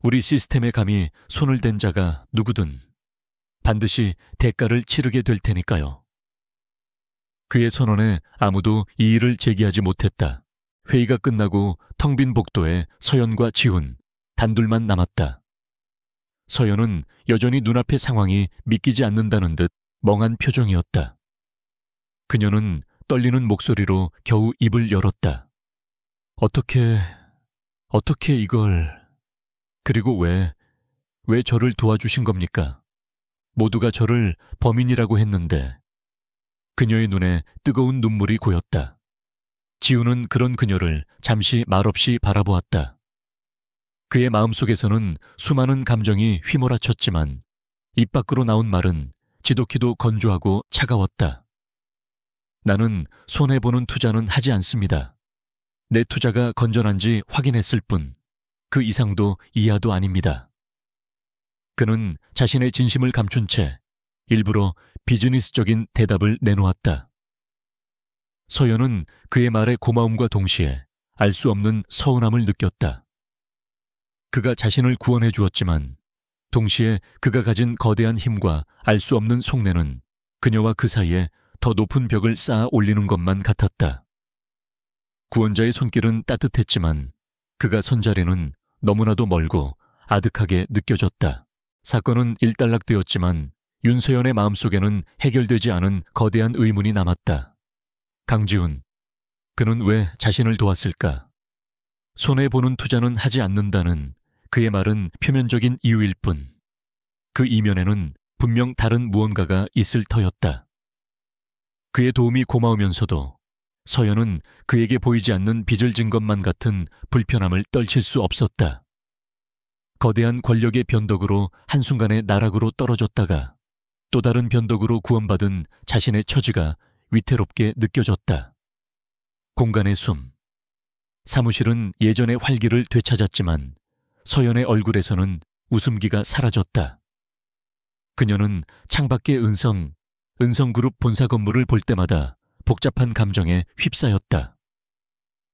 우리 시스템에 감히 손을 댄 자가 누구든 반드시 대가를 치르게 될 테니까요. 그의 선언에 아무도 이의를 제기하지 못했다. 회의가 끝나고 텅 빈 복도에 서연과 지훈, 단둘만 남았다. 서연은 여전히 눈앞의 상황이 믿기지 않는다는 듯 멍한 표정이었다. 그녀는 떨리는 목소리로 겨우 입을 열었다. 어떻게 이걸... 그리고 왜 저를 도와주신 겁니까? 모두가 저를 범인이라고 했는데. 그녀의 눈에 뜨거운 눈물이 고였다. 지훈은 그런 그녀를 잠시 말없이 바라보았다. 그의 마음속에서는 수많은 감정이 휘몰아쳤지만 입 밖으로 나온 말은 지독히도 건조하고 차가웠다. 나는 손해보는 투자는 하지 않습니다. 내 투자가 건전한지 확인했을 뿐 그 이상도 이하도 아닙니다. 그는 자신의 진심을 감춘 채 일부러 비즈니스적인 대답을 내놓았다. 서연은 그의 말에 고마움과 동시에 알 수 없는 서운함을 느꼈다. 그가 자신을 구원해 주었지만 동시에 그가 가진 거대한 힘과 알 수 없는 속내는 그녀와 그 사이에 더 높은 벽을 쌓아 올리는 것만 같았다. 구원자의 손길은 따뜻했지만 그가 선 자리는 너무나도 멀고 아득하게 느껴졌다. 사건은 일단락되었지만 윤서연의 마음속에는 해결되지 않은 거대한 의문이 남았다. 강지훈, 그는 왜 자신을 도왔을까? 손해보는 투자는 하지 않는다는 그의 말은 표면적인 이유일 뿐 그 이면에는 분명 다른 무언가가 있을 터였다. 그의 도움이 고마우면서도 서연은 그에게 보이지 않는 빚을 진 것만 같은 불편함을 떨칠 수 없었다. 거대한 권력의 변덕으로 한순간에 나락으로 떨어졌다가 또 다른 변덕으로 구원받은 자신의 처지가 위태롭게 느껴졌다. 공간의 숨. 사무실은 예전의 활기를 되찾았지만 서연의 얼굴에서는 웃음기가 사라졌다. 그녀는 창밖의 은성그룹 본사 건물을 볼 때마다 복잡한 감정에 휩싸였다.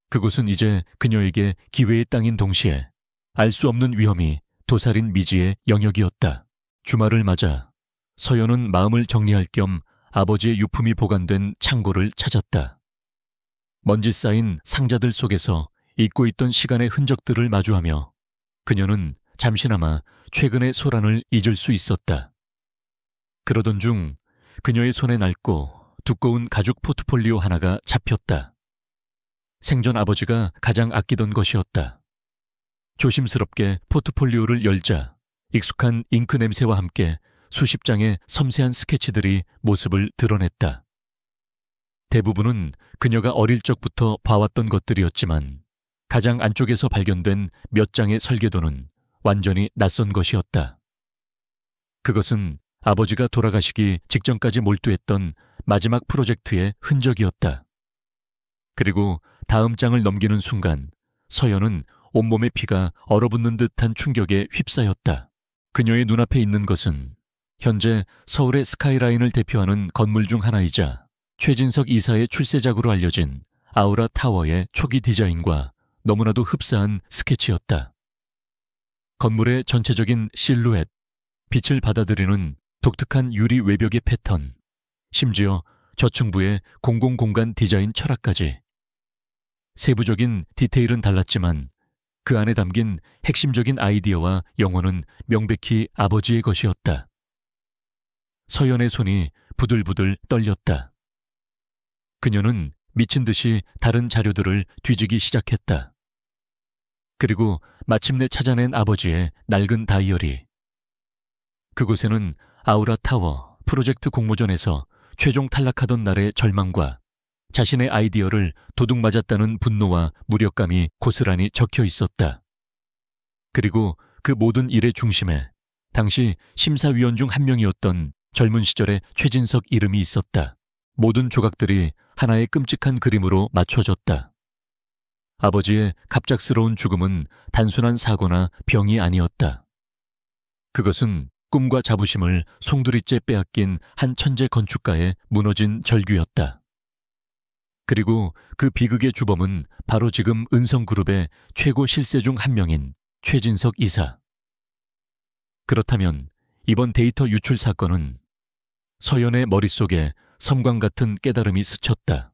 그곳은 이제 그녀에게 기회의 땅인 동시에 알 수 없는 위험이 도살인 미지의 영역이었다. 주말을 맞아 서연은 마음을 정리할 겸 아버지의 유품이 보관된 창고를 찾았다. 먼지 쌓인 상자들 속에서 잊고 있던 시간의 흔적들을 마주하며 그녀는 잠시나마 최근의 소란을 잊을 수 있었다. 그러던 중 그녀의 손에 낡고 두꺼운 가죽 포트폴리오 하나가 잡혔다. 생전 아버지가 가장 아끼던 것이었다. 조심스럽게 포트폴리오를 열자 익숙한 잉크 냄새와 함께 수십 장의 섬세한 스케치들이 모습을 드러냈다. 대부분은 그녀가 어릴 적부터 봐왔던 것들이었지만 가장 안쪽에서 발견된 몇 장의 설계도는 완전히 낯선 것이었다. 그것은 아버지가 돌아가시기 직전까지 몰두했던 마지막 프로젝트의 흔적이었다. 그리고 다음 장을 넘기는 순간 서연은 온몸의 피가 얼어붙는 듯한 충격에 휩싸였다. 그녀의 눈앞에 있는 것은 현재 서울의 스카이라인을 대표하는 건물 중 하나이자 최진석 이사의 출세작으로 알려진 아우라 타워의 초기 디자인과 너무나도 흡사한 스케치였다. 건물의 전체적인 실루엣, 빛을 받아들이는 독특한 유리 외벽의 패턴, 심지어 저층부의 공공공간 디자인 철학까지. 세부적인 디테일은 달랐지만 그 안에 담긴 핵심적인 아이디어와 영혼은 명백히 아버지의 것이었다. 서연의 손이 부들부들 떨렸다. 그녀는 미친 듯이 다른 자료들을 뒤지기 시작했다. 그리고 마침내 찾아낸 아버지의 낡은 다이어리. 그곳에는 아우라 타워 프로젝트 공모전에서 최종 탈락하던 날의 절망과 자신의 아이디어를 도둑 맞았다는 분노와 무력감이 고스란히 적혀 있었다. 그리고 그 모든 일의 중심에 당시 심사위원 중 한 명이었던 젊은 시절의 최진석 이름이 있었다. 모든 조각들이 하나의 끔찍한 그림으로 맞춰졌다. 아버지의 갑작스러운 죽음은 단순한 사고나 병이 아니었다. 그것은 꿈과 자부심을 송두리째 빼앗긴 한 천재 건축가의 무너진 절규였다. 그리고 그 비극의 주범은 바로 지금 은성그룹의 최고 실세 중 한 명인 최진석 이사. 그렇다면 이번 데이터 유출 사건은 서연의 머릿속에 섬광 같은 깨달음이 스쳤다.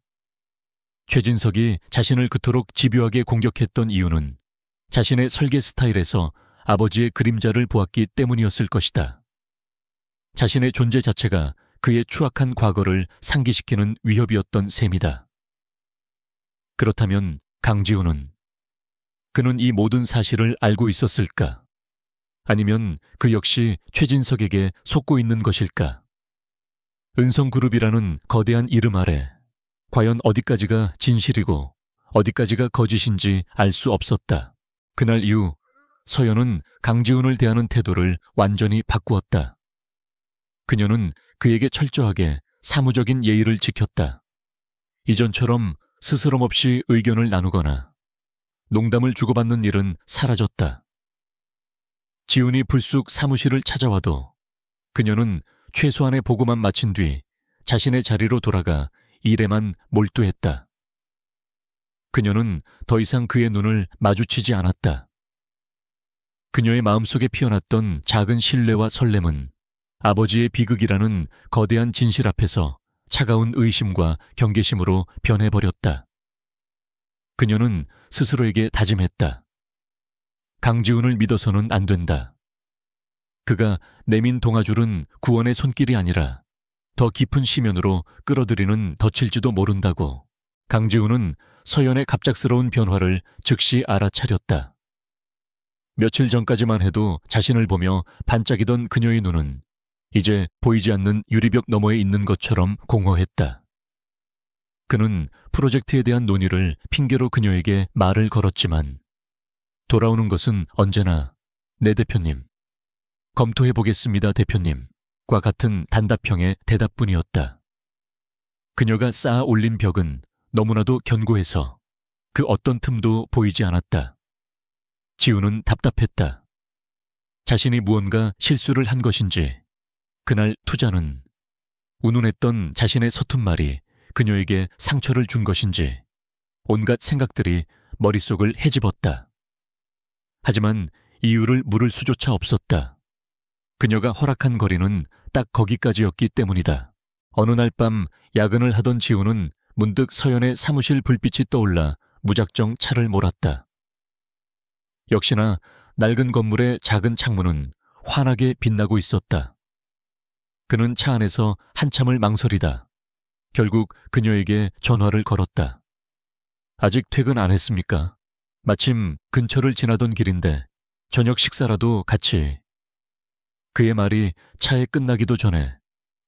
최진석이 자신을 그토록 집요하게 공격했던 이유는 자신의 설계 스타일에서 아버지의 그림자를 보았기 때문이었을 것이다. 자신의 존재 자체가 그의 추악한 과거를 상기시키는 위협이었던 셈이다. 그렇다면 강지훈은 그는 이 모든 사실을 알고 있었을까? 아니면 그 역시 최진석에게 속고 있는 것일까? 은성그룹이라는 거대한 이름 아래 과연 어디까지가 진실이고 어디까지가 거짓인지 알 수 없었다. 그날 이후 서연은 강지훈을 대하는 태도를 완전히 바꾸었다. 그녀는 그에게 철저하게 사무적인 예의를 지켰다. 이전처럼 스스럼 없이 의견을 나누거나 농담을 주고받는 일은 사라졌다. 지훈이 불쑥 사무실을 찾아와도 그녀는 최소한의 보고만 마친 뒤 자신의 자리로 돌아가 일에만 몰두했다. 그녀는 더 이상 그의 눈을 마주치지 않았다. 그녀의 마음속에 피어났던 작은 신뢰와 설렘은 아버지의 비극이라는 거대한 진실 앞에서 차가운 의심과 경계심으로 변해버렸다. 그녀는 스스로에게 다짐했다. 강지훈을 믿어서는 안 된다. 그가 내민 동아줄은 구원의 손길이 아니라 더 깊은 심연으로 끌어들이는 덫일지도 모른다고. 강지훈은 서연의 갑작스러운 변화를 즉시 알아차렸다. 며칠 전까지만 해도 자신을 보며 반짝이던 그녀의 눈은 이제 보이지 않는 유리벽 너머에 있는 것처럼 공허했다. 그는 프로젝트에 대한 논의를 핑계로 그녀에게 말을 걸었지만 돌아오는 것은 언제나 네 대표님, 검토해보겠습니다 대표님과 같은 단답형의 대답뿐이었다. 그녀가 쌓아 올린 벽은 너무나도 견고해서 그 어떤 틈도 보이지 않았다. 지훈은 답답했다. 자신이 무언가 실수를 한 것인지 그날 투자는 운운했던 자신의 서툰 말이 그녀에게 상처를 준 것인지 온갖 생각들이 머릿속을 헤집었다. 하지만 이유를 물을 수조차 없었다. 그녀가 허락한 거리는 딱 거기까지였기 때문이다. 어느 날 밤 야근을 하던 지우는 문득 서연의 사무실 불빛이 떠올라 무작정 차를 몰았다. 역시나 낡은 건물의 작은 창문은 환하게 빛나고 있었다. 그는 차 안에서 한참을 망설이다. 결국 그녀에게 전화를 걸었다. 아직 퇴근 안 했습니까? 마침 근처를 지나던 길인데 저녁 식사라도 같이. 그의 말이 차에 끝나기도 전에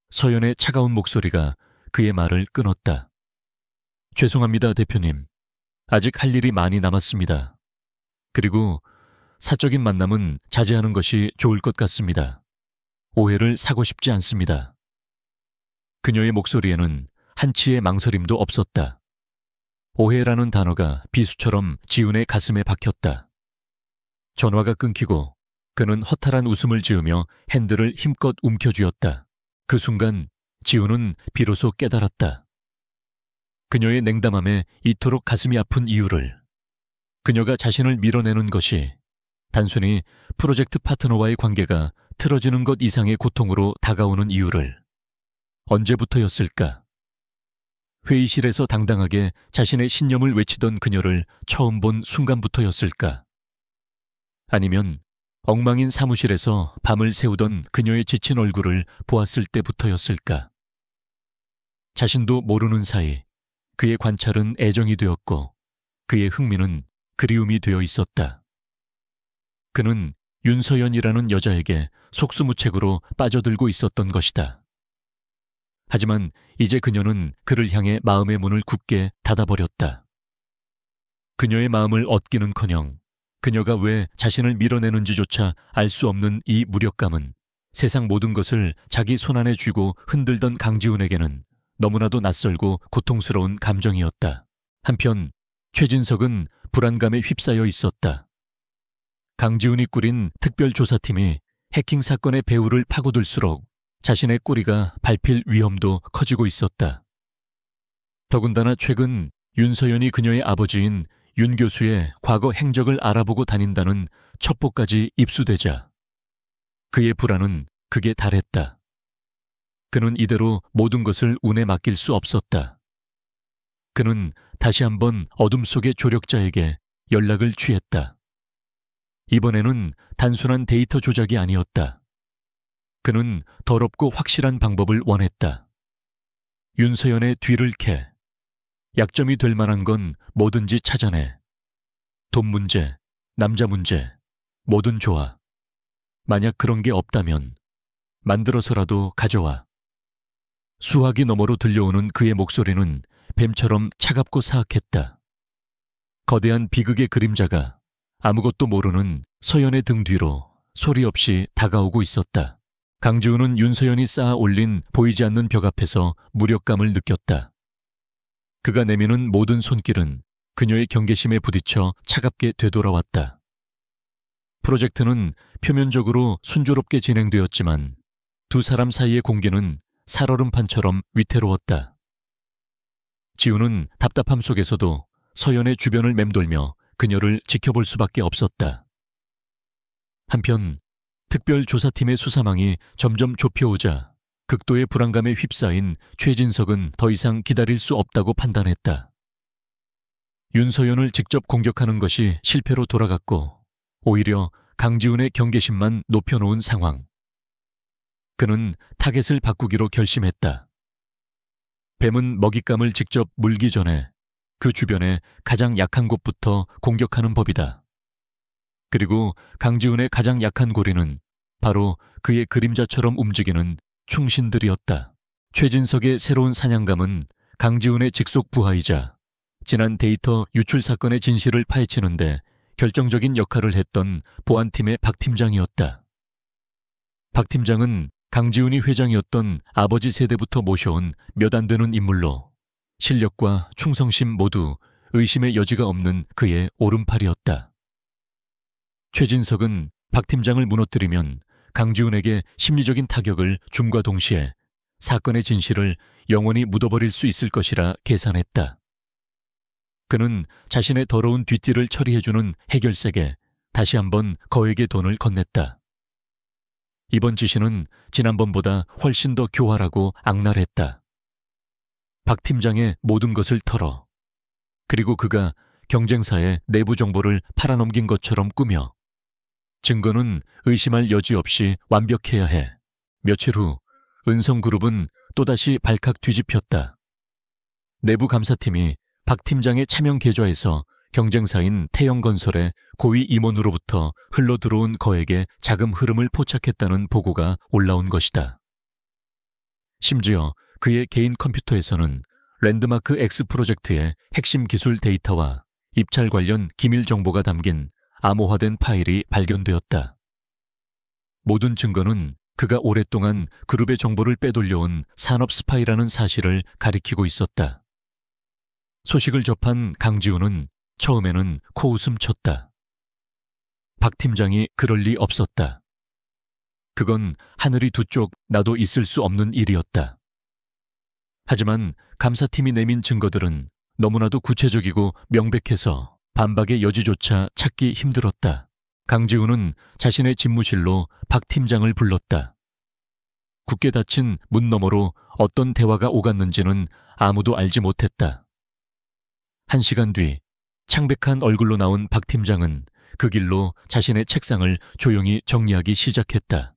서연의 차가운 목소리가 그의 말을 끊었다. 죄송합니다, 대표님. 아직 할 일이 많이 남았습니다. 그리고 사적인 만남은 자제하는 것이 좋을 것 같습니다. 오해를 사고 싶지 않습니다. 그녀의 목소리에는 한치의 망설임도 없었다. 오해라는 단어가 비수처럼 지훈의 가슴에 박혔다. 전화가 끊기고 그는 허탈한 웃음을 지으며 핸들을 힘껏 움켜쥐었다. 그 순간 지훈은 비로소 깨달았다. 그녀의 냉담함에 이토록 가슴이 아픈 이유를. 그녀가 자신을 밀어내는 것이 단순히 프로젝트 파트너와의 관계가 틀어지는 것 이상의 고통으로 다가오는 이유를. 언제부터였을까? 회의실에서 당당하게 자신의 신념을 외치던 그녀를 처음 본 순간부터였을까? 아니면 엉망인 사무실에서 밤을 새우던 그녀의 지친 얼굴을 보았을 때부터였을까? 자신도 모르는 사이 그의 관찰은 애정이 되었고 그의 흥미는 그리움이 되어 있었다. 그는 윤서연이라는 여자에게 속수무책으로 빠져들고 있었던 것이다. 하지만 이제 그녀는 그를 향해 마음의 문을 굳게 닫아버렸다. 그녀의 마음을 얻기는커녕 그녀가 왜 자신을 밀어내는지조차 알 수 없는 이 무력감은 세상 모든 것을 자기 손안에 쥐고 흔들던 강지훈에게는 너무나도 낯설고 고통스러운 감정이었다. 한편 최진석은 불안감에 휩싸여 있었다. 강지훈이 꾸린 특별조사팀이 해킹 사건의 배후를 파고들수록 자신의 꼬리가 밟힐 위험도 커지고 있었다. 더군다나 최근 윤서연이 그녀의 아버지인 윤 교수의 과거 행적을 알아보고 다닌다는 첩보까지 입수되자 그의 불안은 극에 달했다. 그는 이대로 모든 것을 운에 맡길 수 없었다. 그는 다시 한번 어둠 속의 조력자에게 연락을 취했다. 이번에는 단순한 데이터 조작이 아니었다. 그는 더럽고 확실한 방법을 원했다. 윤서연의 뒤를 캐. 약점이 될 만한 건 뭐든지 찾아내. 돈 문제, 남자 문제, 뭐든 좋아. 만약 그런 게 없다면 만들어서라도 가져와. 수화기 너머로 들려오는 그의 목소리는 뱀처럼 차갑고 사악했다. 거대한 비극의 그림자가 아무것도 모르는 서연의 등 뒤로 소리 없이 다가오고 있었다. 강지훈은 윤서연이 쌓아 올린 보이지 않는 벽 앞에서 무력감을 느꼈다. 그가 내미는 모든 손길은 그녀의 경계심에 부딪혀 차갑게 되돌아왔다. 프로젝트는 표면적으로 순조롭게 진행되었지만 두 사람 사이의 공개는 살얼음판처럼 위태로웠다. 지훈은 답답함 속에서도 서연의 주변을 맴돌며 그녀를 지켜볼 수밖에 없었다. 한편 특별조사팀의 수사망이 점점 좁혀오자 극도의 불안감에 휩싸인 최진석은 더 이상 기다릴 수 없다고 판단했다. 윤서연을 직접 공격하는 것이 실패로 돌아갔고 오히려 강지훈의 경계심만 높여놓은 상황. 그는 타겟을 바꾸기로 결심했다. 뱀은 먹잇감을 직접 물기 전에 그 주변에 가장 약한 곳부터 공격하는 법이다. 그리고 강지훈의 가장 약한 고리는 바로 그의 그림자처럼 움직이는 충신들이었다. 최진석의 새로운 사냥감은 강지훈의 직속 부하이자 지난 데이터 유출 사건의 진실을 파헤치는데 결정적인 역할을 했던 보안팀의 박 팀장이었다. 박 팀장은 강지훈이 회장이었던 아버지 세대부터 모셔온 몇 안 되는 인물로 실력과 충성심 모두 의심의 여지가 없는 그의 오른팔이었다. 최진석은 박 팀장을 무너뜨리면 강지훈에게 심리적인 타격을 줌과 동시에 사건의 진실을 영원히 묻어버릴 수 있을 것이라 계산했다. 그는 자신의 더러운 뒷뒤를 처리해주는 해결색에 다시 한번 거액의 돈을 건넸다. 이번 지시는 지난번보다 훨씬 더 교활하고 악랄했다. 박 팀장의 모든 것을 털어, 그리고 그가 경쟁사에 내부 정보를 팔아넘긴 것처럼 꾸며 증거는 의심할 여지 없이 완벽해야 해. 며칠 후 은성그룹은 또다시 발칵 뒤집혔다. 내부 감사팀이 박 팀장의 차명 계좌에서 경쟁사인 태영건설의 고위 임원으로부터 흘러들어온 거액의 자금 흐름을 포착했다는 보고가 올라온 것이다. 심지어 그의 개인 컴퓨터에서는 랜드마크 X 프로젝트의 핵심 기술 데이터와 입찰 관련 기밀 정보가 담긴 암호화된 파일이 발견되었다. 모든 증거는 그가 오랫동안 그룹의 정보를 빼돌려온 산업 스파이라는 사실을 가리키고 있었다. 소식을 접한 강지훈은 처음에는 코웃음 쳤다. 박 팀장이 그럴 리 없었다. 그건 하늘이 두 쪽 나도 있을 수 없는 일이었다. 하지만 감사팀이 내민 증거들은 너무나도 구체적이고 명백해서 반박의 여지조차 찾기 힘들었다. 강지훈은 자신의 집무실로 박 팀장을 불렀다. 굳게 닫힌 문 너머로 어떤 대화가 오갔는지는 아무도 알지 못했다. 1시간 뒤 창백한 얼굴로 나온 박 팀장은 그 길로 자신의 책상을 조용히 정리하기 시작했다.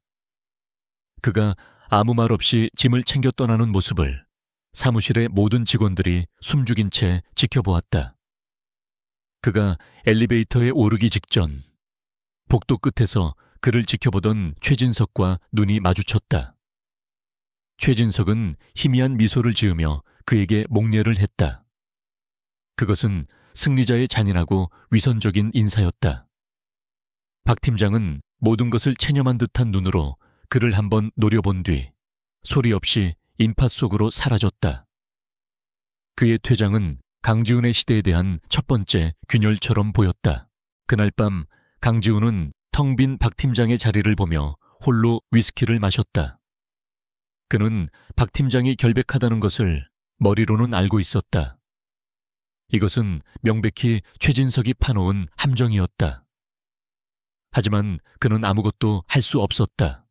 그가 아무 말 없이 짐을 챙겨 떠나는 모습을 사무실의 모든 직원들이 숨죽인 채 지켜보았다. 그가 엘리베이터에 오르기 직전 복도 끝에서 그를 지켜보던 최진석과 눈이 마주쳤다. 최진석은 희미한 미소를 지으며 그에게 목례를 했다. 그것은 승리자의 잔인하고 위선적인 인사였다. 박 팀장은 모든 것을 체념한 듯한 눈으로 그를 한번 노려본 뒤 소리 없이 인파 속으로 사라졌다. 그의 퇴장은 강지훈의 시대에 대한 첫 번째 균열처럼 보였다. 그날 밤 강지훈은 텅 빈 박 팀장의 자리를 보며 홀로 위스키를 마셨다. 그는 박 팀장이 결백하다는 것을 머리로는 알고 있었다. 이것은 명백히 최진석이 파놓은 함정이었다. 하지만 그는 아무것도 할 수 없었다.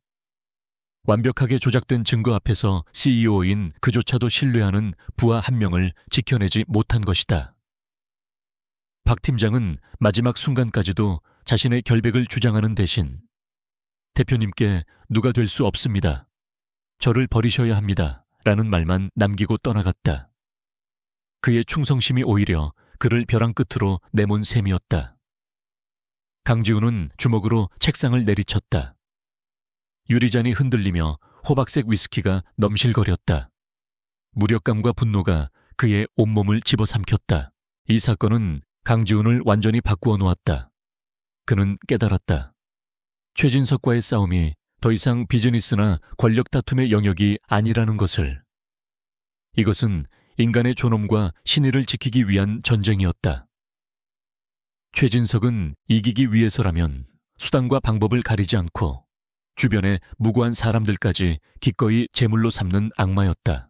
완벽하게 조작된 증거 앞에서 CEO인 그조차도 신뢰하는 부하 한 명을 지켜내지 못한 것이다. 박 팀장은 마지막 순간까지도 자신의 결백을 주장하는 대신 대표님께 누가 될 수 없습니다. 저를 버리셔야 합니다. 라는 말만 남기고 떠나갔다. 그의 충성심이 오히려 그를 벼랑 끝으로 내몬 셈이었다. 강지훈은 주먹으로 책상을 내리쳤다. 유리잔이 흔들리며 호박색 위스키가 넘실거렸다. 무력감과 분노가 그의 온몸을 집어삼켰다. 이 사건은 강지훈을 완전히 바꾸어 놓았다. 그는 깨달았다. 최진석과의 싸움이 더 이상 비즈니스나 권력 다툼의 영역이 아니라는 것을. 이것은 인간의 존엄과 신의를 지키기 위한 전쟁이었다. 최진석은 이기기 위해서라면 수단과 방법을 가리지 않고 주변의 무고한 사람들까지 기꺼이 제물로 삼는 악마였다.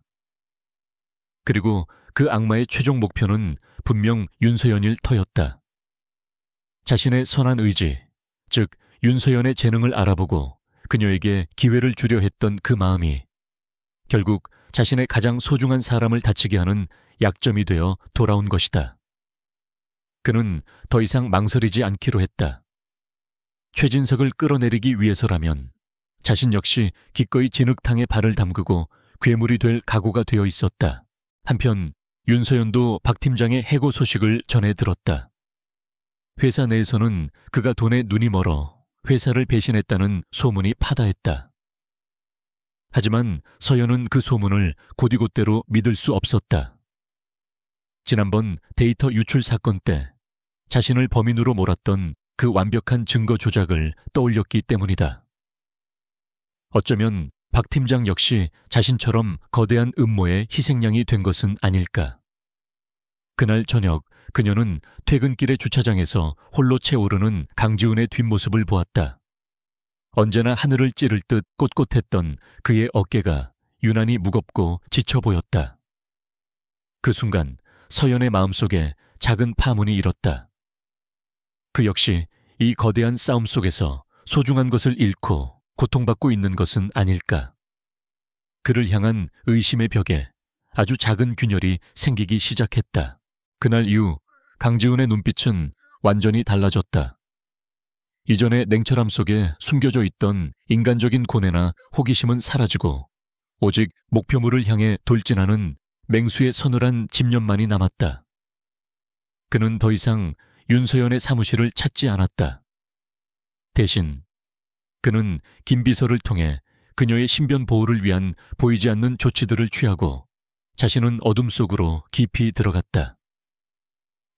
그리고 그 악마의 최종 목표는 분명 윤서연일 터였다. 자신의 선한 의지, 즉 윤서연의 재능을 알아보고 그녀에게 기회를 주려 했던 그 마음이 결국 자신의 가장 소중한 사람을 다치게 하는 약점이 되어 돌아온 것이다. 그는 더 이상 망설이지 않기로 했다. 최진석을 끌어내리기 위해서라면 자신 역시 기꺼이 진흙탕에 발을 담그고 괴물이 될 각오가 되어 있었다. 한편 윤서연도 박 팀장의 해고 소식을 전해 들었다. 회사 내에서는 그가 돈에 눈이 멀어 회사를 배신했다는 소문이 파다했다. 하지만 서연은 그 소문을 곧이곧대로 믿을 수 없었다. 지난번 데이터 유출 사건 때 자신을 범인으로 몰았던 그 완벽한 증거 조작을 떠올렸기 때문이다. 어쩌면 박 팀장 역시 자신처럼 거대한 음모의 희생양이 된 것은 아닐까. 그날 저녁 그녀는 퇴근길의 주차장에서 홀로 채오르는 강지훈의 뒷모습을 보았다. 언제나 하늘을 찌를 듯 꼿꼿했던 그의 어깨가 유난히 무겁고 지쳐 보였다. 그 순간 서연의 마음속에 작은 파문이 일었다. 그 역시 이 거대한 싸움 속에서 소중한 것을 잃고 고통받고 있는 것은 아닐까. 그를 향한 의심의 벽에 아주 작은 균열이 생기기 시작했다. 그날 이후 강지훈의 눈빛은 완전히 달라졌다. 이전의 냉철함 속에 숨겨져 있던 인간적인 고뇌나 호기심은 사라지고 오직 목표물을 향해 돌진하는 맹수의 서늘한 집념만이 남았다. 그는 더 이상 윤서연의 사무실을 찾지 않았다. 대신 그는 김 비서를 통해 그녀의 신변 보호를 위한 보이지 않는 조치들을 취하고 자신은 어둠 속으로 깊이 들어갔다.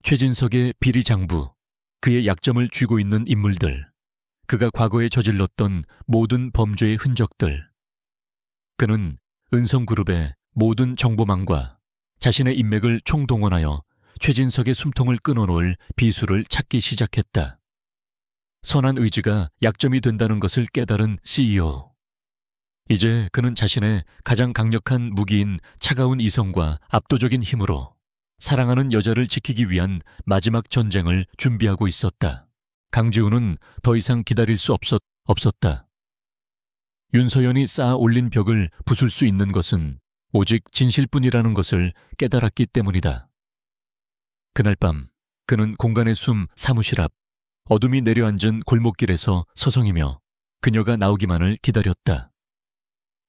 최진석의 비리 장부, 그의 약점을 쥐고 있는 인물들, 그가 과거에 저질렀던 모든 범죄의 흔적들. 그는 은성그룹의 모든 정보망과 자신의 인맥을 총동원하여 최진석의 숨통을 끊어놓을 비수를 찾기 시작했다. 선한 의지가 약점이 된다는 것을 깨달은 CEO. 이제 그는 자신의 가장 강력한 무기인 차가운 이성과 압도적인 힘으로 사랑하는 여자를 지키기 위한 마지막 전쟁을 준비하고 있었다. 강지훈은 더 이상 기다릴 수 없었다. 윤서연이 쌓아 올린 벽을 부술 수 있는 것은 오직 진실뿐이라는 것을 깨달았기 때문이다. 그날 밤 그는 공간의 숨 사무실 앞 어둠이 내려앉은 골목길에서 서성이며 그녀가 나오기만을 기다렸다.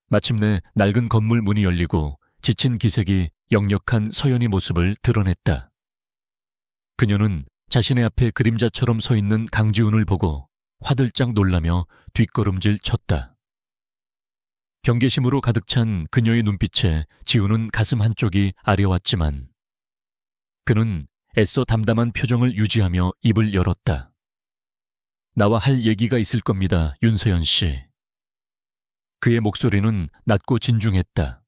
마침내 낡은 건물 문이 열리고 지친 기색이 역력한 서연이 모습을 드러냈다. 그녀는 자신의 앞에 그림자처럼 서 있는 강지훈을 보고 화들짝 놀라며 뒷걸음질 쳤다. 경계심으로 가득 찬 그녀의 눈빛에 지훈은 가슴 한쪽이 아려왔지만 그는 애써 담담한 표정을 유지하며 입을 열었다. 나와 할 얘기가 있을 겁니다, 윤서연 씨. 그의 목소리는 낮고 진중했다.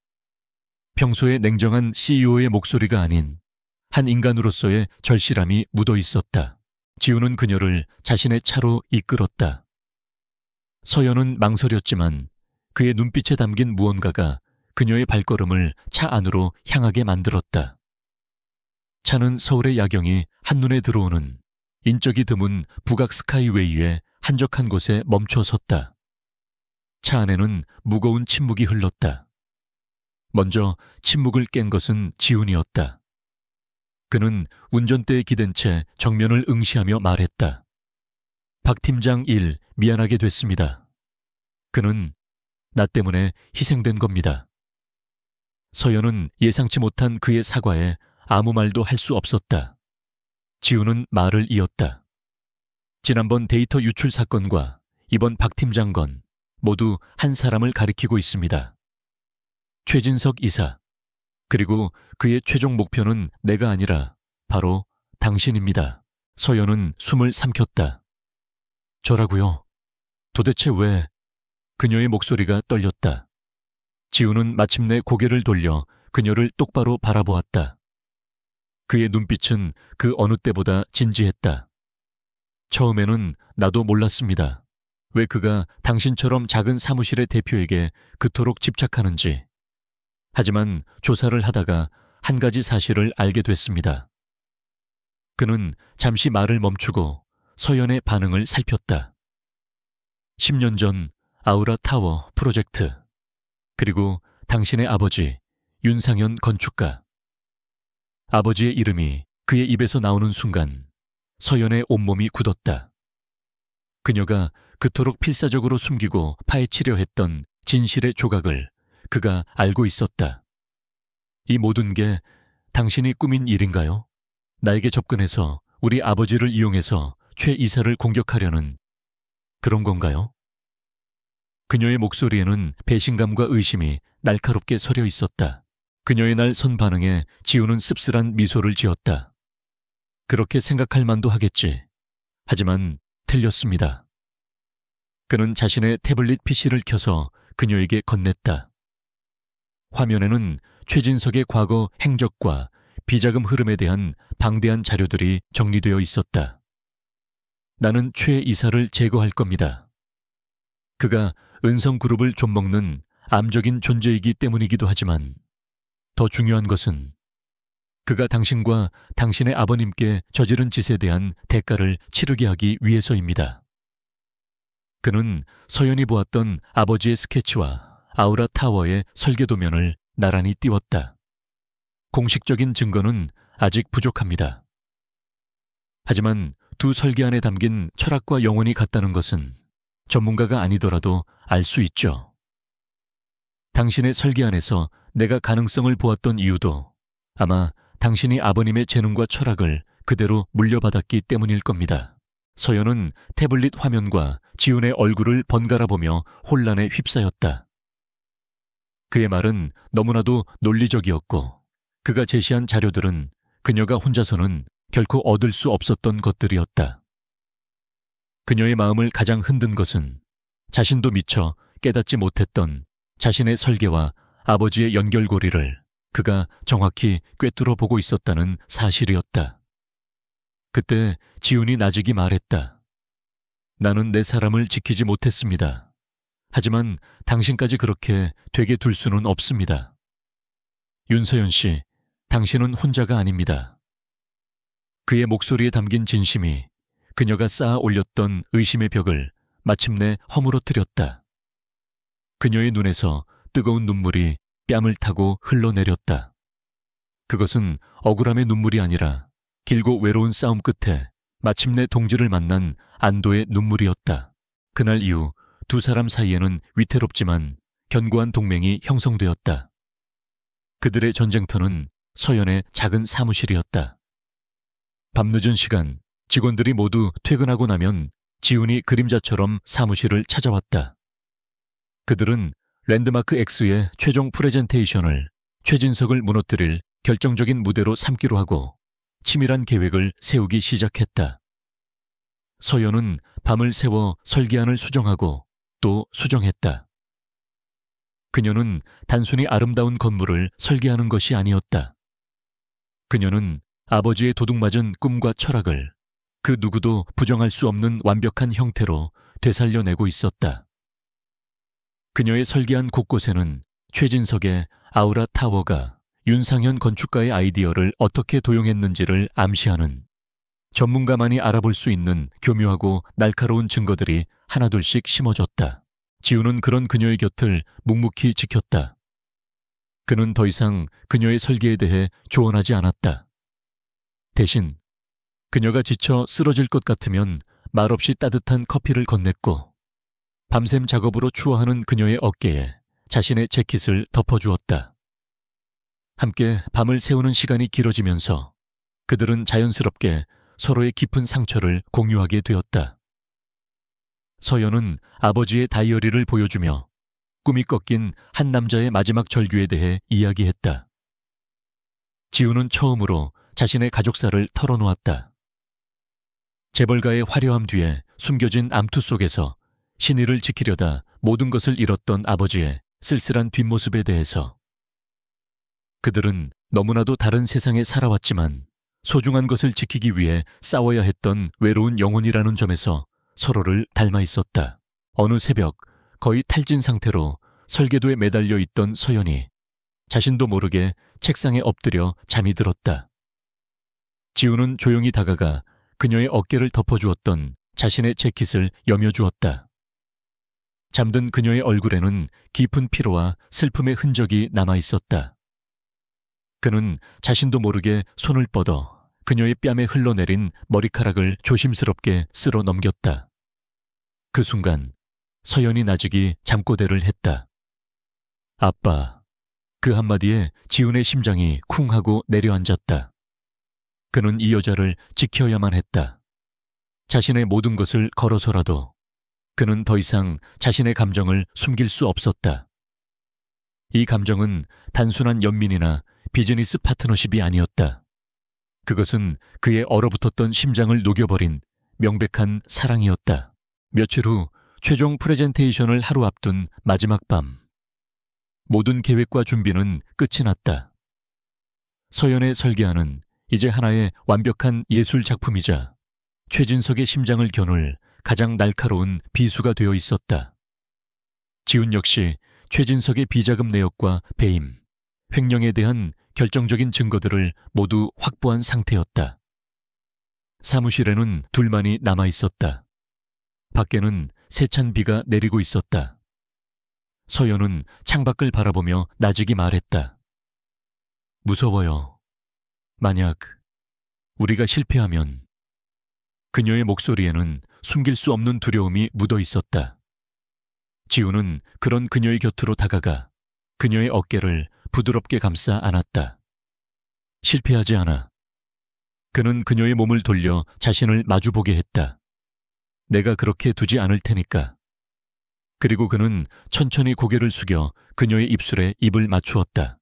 평소에 냉정한 CEO의 목소리가 아닌 한 인간으로서의 절실함이 묻어 있었다. 지훈은 그녀를 자신의 차로 이끌었다. 서연은 망설였지만 그의 눈빛에 담긴 무언가가 그녀의 발걸음을 차 안으로 향하게 만들었다. 차는 서울의 야경이 한눈에 들어오는 인적이 드문 북악 스카이웨이의 한적한 곳에 멈춰 섰다. 차 안에는 무거운 침묵이 흘렀다. 먼저 침묵을 깬 것은 지훈이었다. 그는 운전대에 기댄 채 정면을 응시하며 말했다. 박 팀장 일 미안하게 됐습니다. 그는 나 때문에 희생된 겁니다. 서연은 예상치 못한 그의 사과에 아무 말도 할 수 없었다. 지훈은 말을 이었다. 지난번 데이터 유출 사건과 이번 박 팀장 건 모두 한 사람을 가리키고 있습니다. 최진석 이사, 그리고 그의 최종 목표는 내가 아니라 바로 당신입니다. 서연은 숨을 삼켰다. 저라고요? 도대체 왜? 그녀의 목소리가 떨렸다. 지훈은 마침내 고개를 돌려 그녀를 똑바로 바라보았다. 그의 눈빛은 그 어느 때보다 진지했다. 처음에는 나도 몰랐습니다. 왜 그가 당신처럼 작은 사무실의 대표에게 그토록 집착하는지. 하지만 조사를 하다가 한 가지 사실을 알게 됐습니다. 그는 잠시 말을 멈추고 서연의 반응을 살폈다. 10년 전 아우라 타워 프로젝트, 그리고 당신의 아버지 윤상현 건축가. 아버지의 이름이 그의 입에서 나오는 순간 서연의 온몸이 굳었다. 그녀가 그토록 필사적으로 숨기고 파헤치려 했던 진실의 조각을 그가 알고 있었다. 이 모든 게 당신이 꾸민 일인가요? 나에게 접근해서 우리 아버지를 이용해서 최 이사를 공격하려는 그런 건가요? 그녀의 목소리에는 배신감과 의심이 날카롭게 서려 있었다. 그녀의 날 선 반응에 지훈은 씁쓸한 미소를 지었다. 그렇게 생각할 만도 하겠지. 하지만 틀렸습니다. 그는 자신의 태블릿 PC를 켜서 그녀에게 건넸다. 화면에는 최진석의 과거 행적과 비자금 흐름에 대한 방대한 자료들이 정리되어 있었다. 나는 최 이사를 제거할 겁니다. 그가 은성그룹을 좀먹는 암적인 존재이기 때문이기도 하지만 더 중요한 것은 그가 당신과 당신의 아버님께 저지른 짓에 대한 대가를 치르게 하기 위해서입니다. 그는 서연이 보았던 아버지의 스케치와 아우라 타워의 설계 도면을 나란히 띄웠다. 공식적인 증거는 아직 부족합니다. 하지만 두 설계 안에 담긴 철학과 영혼이 같다는 것은 전문가가 아니더라도 알 수 있죠. 당신의 설계 안에서 내가 가능성을 보았던 이유도 아마 당신이 아버님의 재능과 철학을 그대로 물려받았기 때문일 겁니다. 서연은 태블릿 화면과 지훈의 얼굴을 번갈아 보며 혼란에 휩싸였다. 그의 말은 너무나도 논리적이었고 그가 제시한 자료들은 그녀가 혼자서는 결코 얻을 수 없었던 것들이었다. 그녀의 마음을 가장 흔든 것은 자신도 미처 깨닫지 못했던 자신의 설계와 아버지의 연결고리를 그가 정확히 꿰뚫어 보고 있었다는 사실이었다. 그때 지훈이 나직이 말했다. 나는 내 사람을 지키지 못했습니다. 하지만 당신까지 그렇게 되게 둘 수는 없습니다. 윤서연 씨, 당신은 혼자가 아닙니다. 그의 목소리에 담긴 진심이 그녀가 쌓아 올렸던 의심의 벽을 마침내 허물어뜨렸다. 그녀의 눈에서 뜨거운 눈물이 뺨을 타고 흘러내렸다. 그것은 억울함의 눈물이 아니라 길고 외로운 싸움 끝에 마침내 동지를 만난 안도의 눈물이었다. 그날 이후 두 사람 사이에는 위태롭지만 견고한 동맹이 형성되었다. 그들의 전쟁터는 서연의 작은 사무실이었다. 밤늦은 시간, 직원들이 모두 퇴근하고 나면 지훈이 그림자처럼 사무실을 찾아왔다. 그들은 랜드마크 X의 최종 프레젠테이션을 최진석을 무너뜨릴 결정적인 무대로 삼기로 하고 치밀한 계획을 세우기 시작했다. 서연은 밤을 새워 설계안을 수정하고 또 수정했다. 그녀는 단순히 아름다운 건물을 설계하는 것이 아니었다. 그녀는 아버지의 도둑맞은 꿈과 철학을 그 누구도 부정할 수 없는 완벽한 형태로 되살려내고 있었다. 그녀의 설계한 곳곳에는 최진석의 아우라 타워가 윤상현 건축가의 아이디어를 어떻게 도용했는지를 암시하는 전문가만이 알아볼 수 있는 교묘하고 날카로운 증거들이 하나둘씩 심어졌다. 지훈은 그런 그녀의 곁을 묵묵히 지켰다. 그는 더 이상 그녀의 설계에 대해 조언하지 않았다. 대신 그녀가 지쳐 쓰러질 것 같으면 말없이 따뜻한 커피를 건넸고 밤샘 작업으로 추워하는 그녀의 어깨에 자신의 재킷을 덮어주었다. 함께 밤을 새우는 시간이 길어지면서 그들은 자연스럽게 서로의 깊은 상처를 공유하게 되었다. 서연은 아버지의 다이어리를 보여주며 꿈이 꺾인 한 남자의 마지막 절규에 대해 이야기했다. 지훈은 처음으로 자신의 가족사를 털어놓았다. 재벌가의 화려함 뒤에 숨겨진 암투 속에서 신의를 지키려다 모든 것을 잃었던 아버지의 쓸쓸한 뒷모습에 대해서. 그들은 너무나도 다른 세상에 살아왔지만 소중한 것을 지키기 위해 싸워야 했던 외로운 영혼이라는 점에서 서로를 닮아 있었다. 어느 새벽 거의 탈진 상태로 설계도에 매달려 있던 서연이 자신도 모르게 책상에 엎드려 잠이 들었다. 지훈은 조용히 다가가 그녀의 어깨를 덮어주었던 자신의 재킷을 여며주었다. 잠든 그녀의 얼굴에는 깊은 피로와 슬픔의 흔적이 남아 있었다. 그는 자신도 모르게 손을 뻗어 그녀의 뺨에 흘러내린 머리카락을 조심스럽게 쓸어 넘겼다. 그 순간 서연이 나직이 잠꼬대를 했다. 아빠. 그 한마디에 지훈의 심장이 쿵 하고 내려앉았다. 그는 이 여자를 지켜야만 했다. 자신의 모든 것을 걸어서라도 그는 더 이상 자신의 감정을 숨길 수 없었다. 이 감정은 단순한 연민이나 비즈니스 파트너십이 아니었다. 그것은 그의 얼어붙었던 심장을 녹여버린 명백한 사랑이었다. 며칠 후 최종 프레젠테이션을 하루 앞둔 마지막 밤. 모든 계획과 준비는 끝이 났다. 서연의 설계안은 이제 하나의 완벽한 예술 작품이자 최진석의 심장을 겨눌 가장 날카로운 비수가 되어 있었다. 지훈 역시 최진석의 비자금 내역과 배임, 횡령에 대한 결정적인 증거들을 모두 확보한 상태였다. 사무실에는 둘만이 남아 있었다. 밖에는 세찬 비가 내리고 있었다. 서연은 창밖을 바라보며 나직이 말했다. 무서워요. 만약 우리가 실패하면. 그녀의 목소리에는 숨길 수 없는 두려움이 묻어 있었다. 지우는 그런 그녀의 곁으로 다가가 그녀의 어깨를 부드럽게 감싸 안았다. 실패하지 않아. 그는 그녀의 몸을 돌려 자신을 마주보게 했다. 내가 그렇게 두지 않을 테니까. 그리고 그는 천천히 고개를 숙여 그녀의 입술에 입을 맞추었다.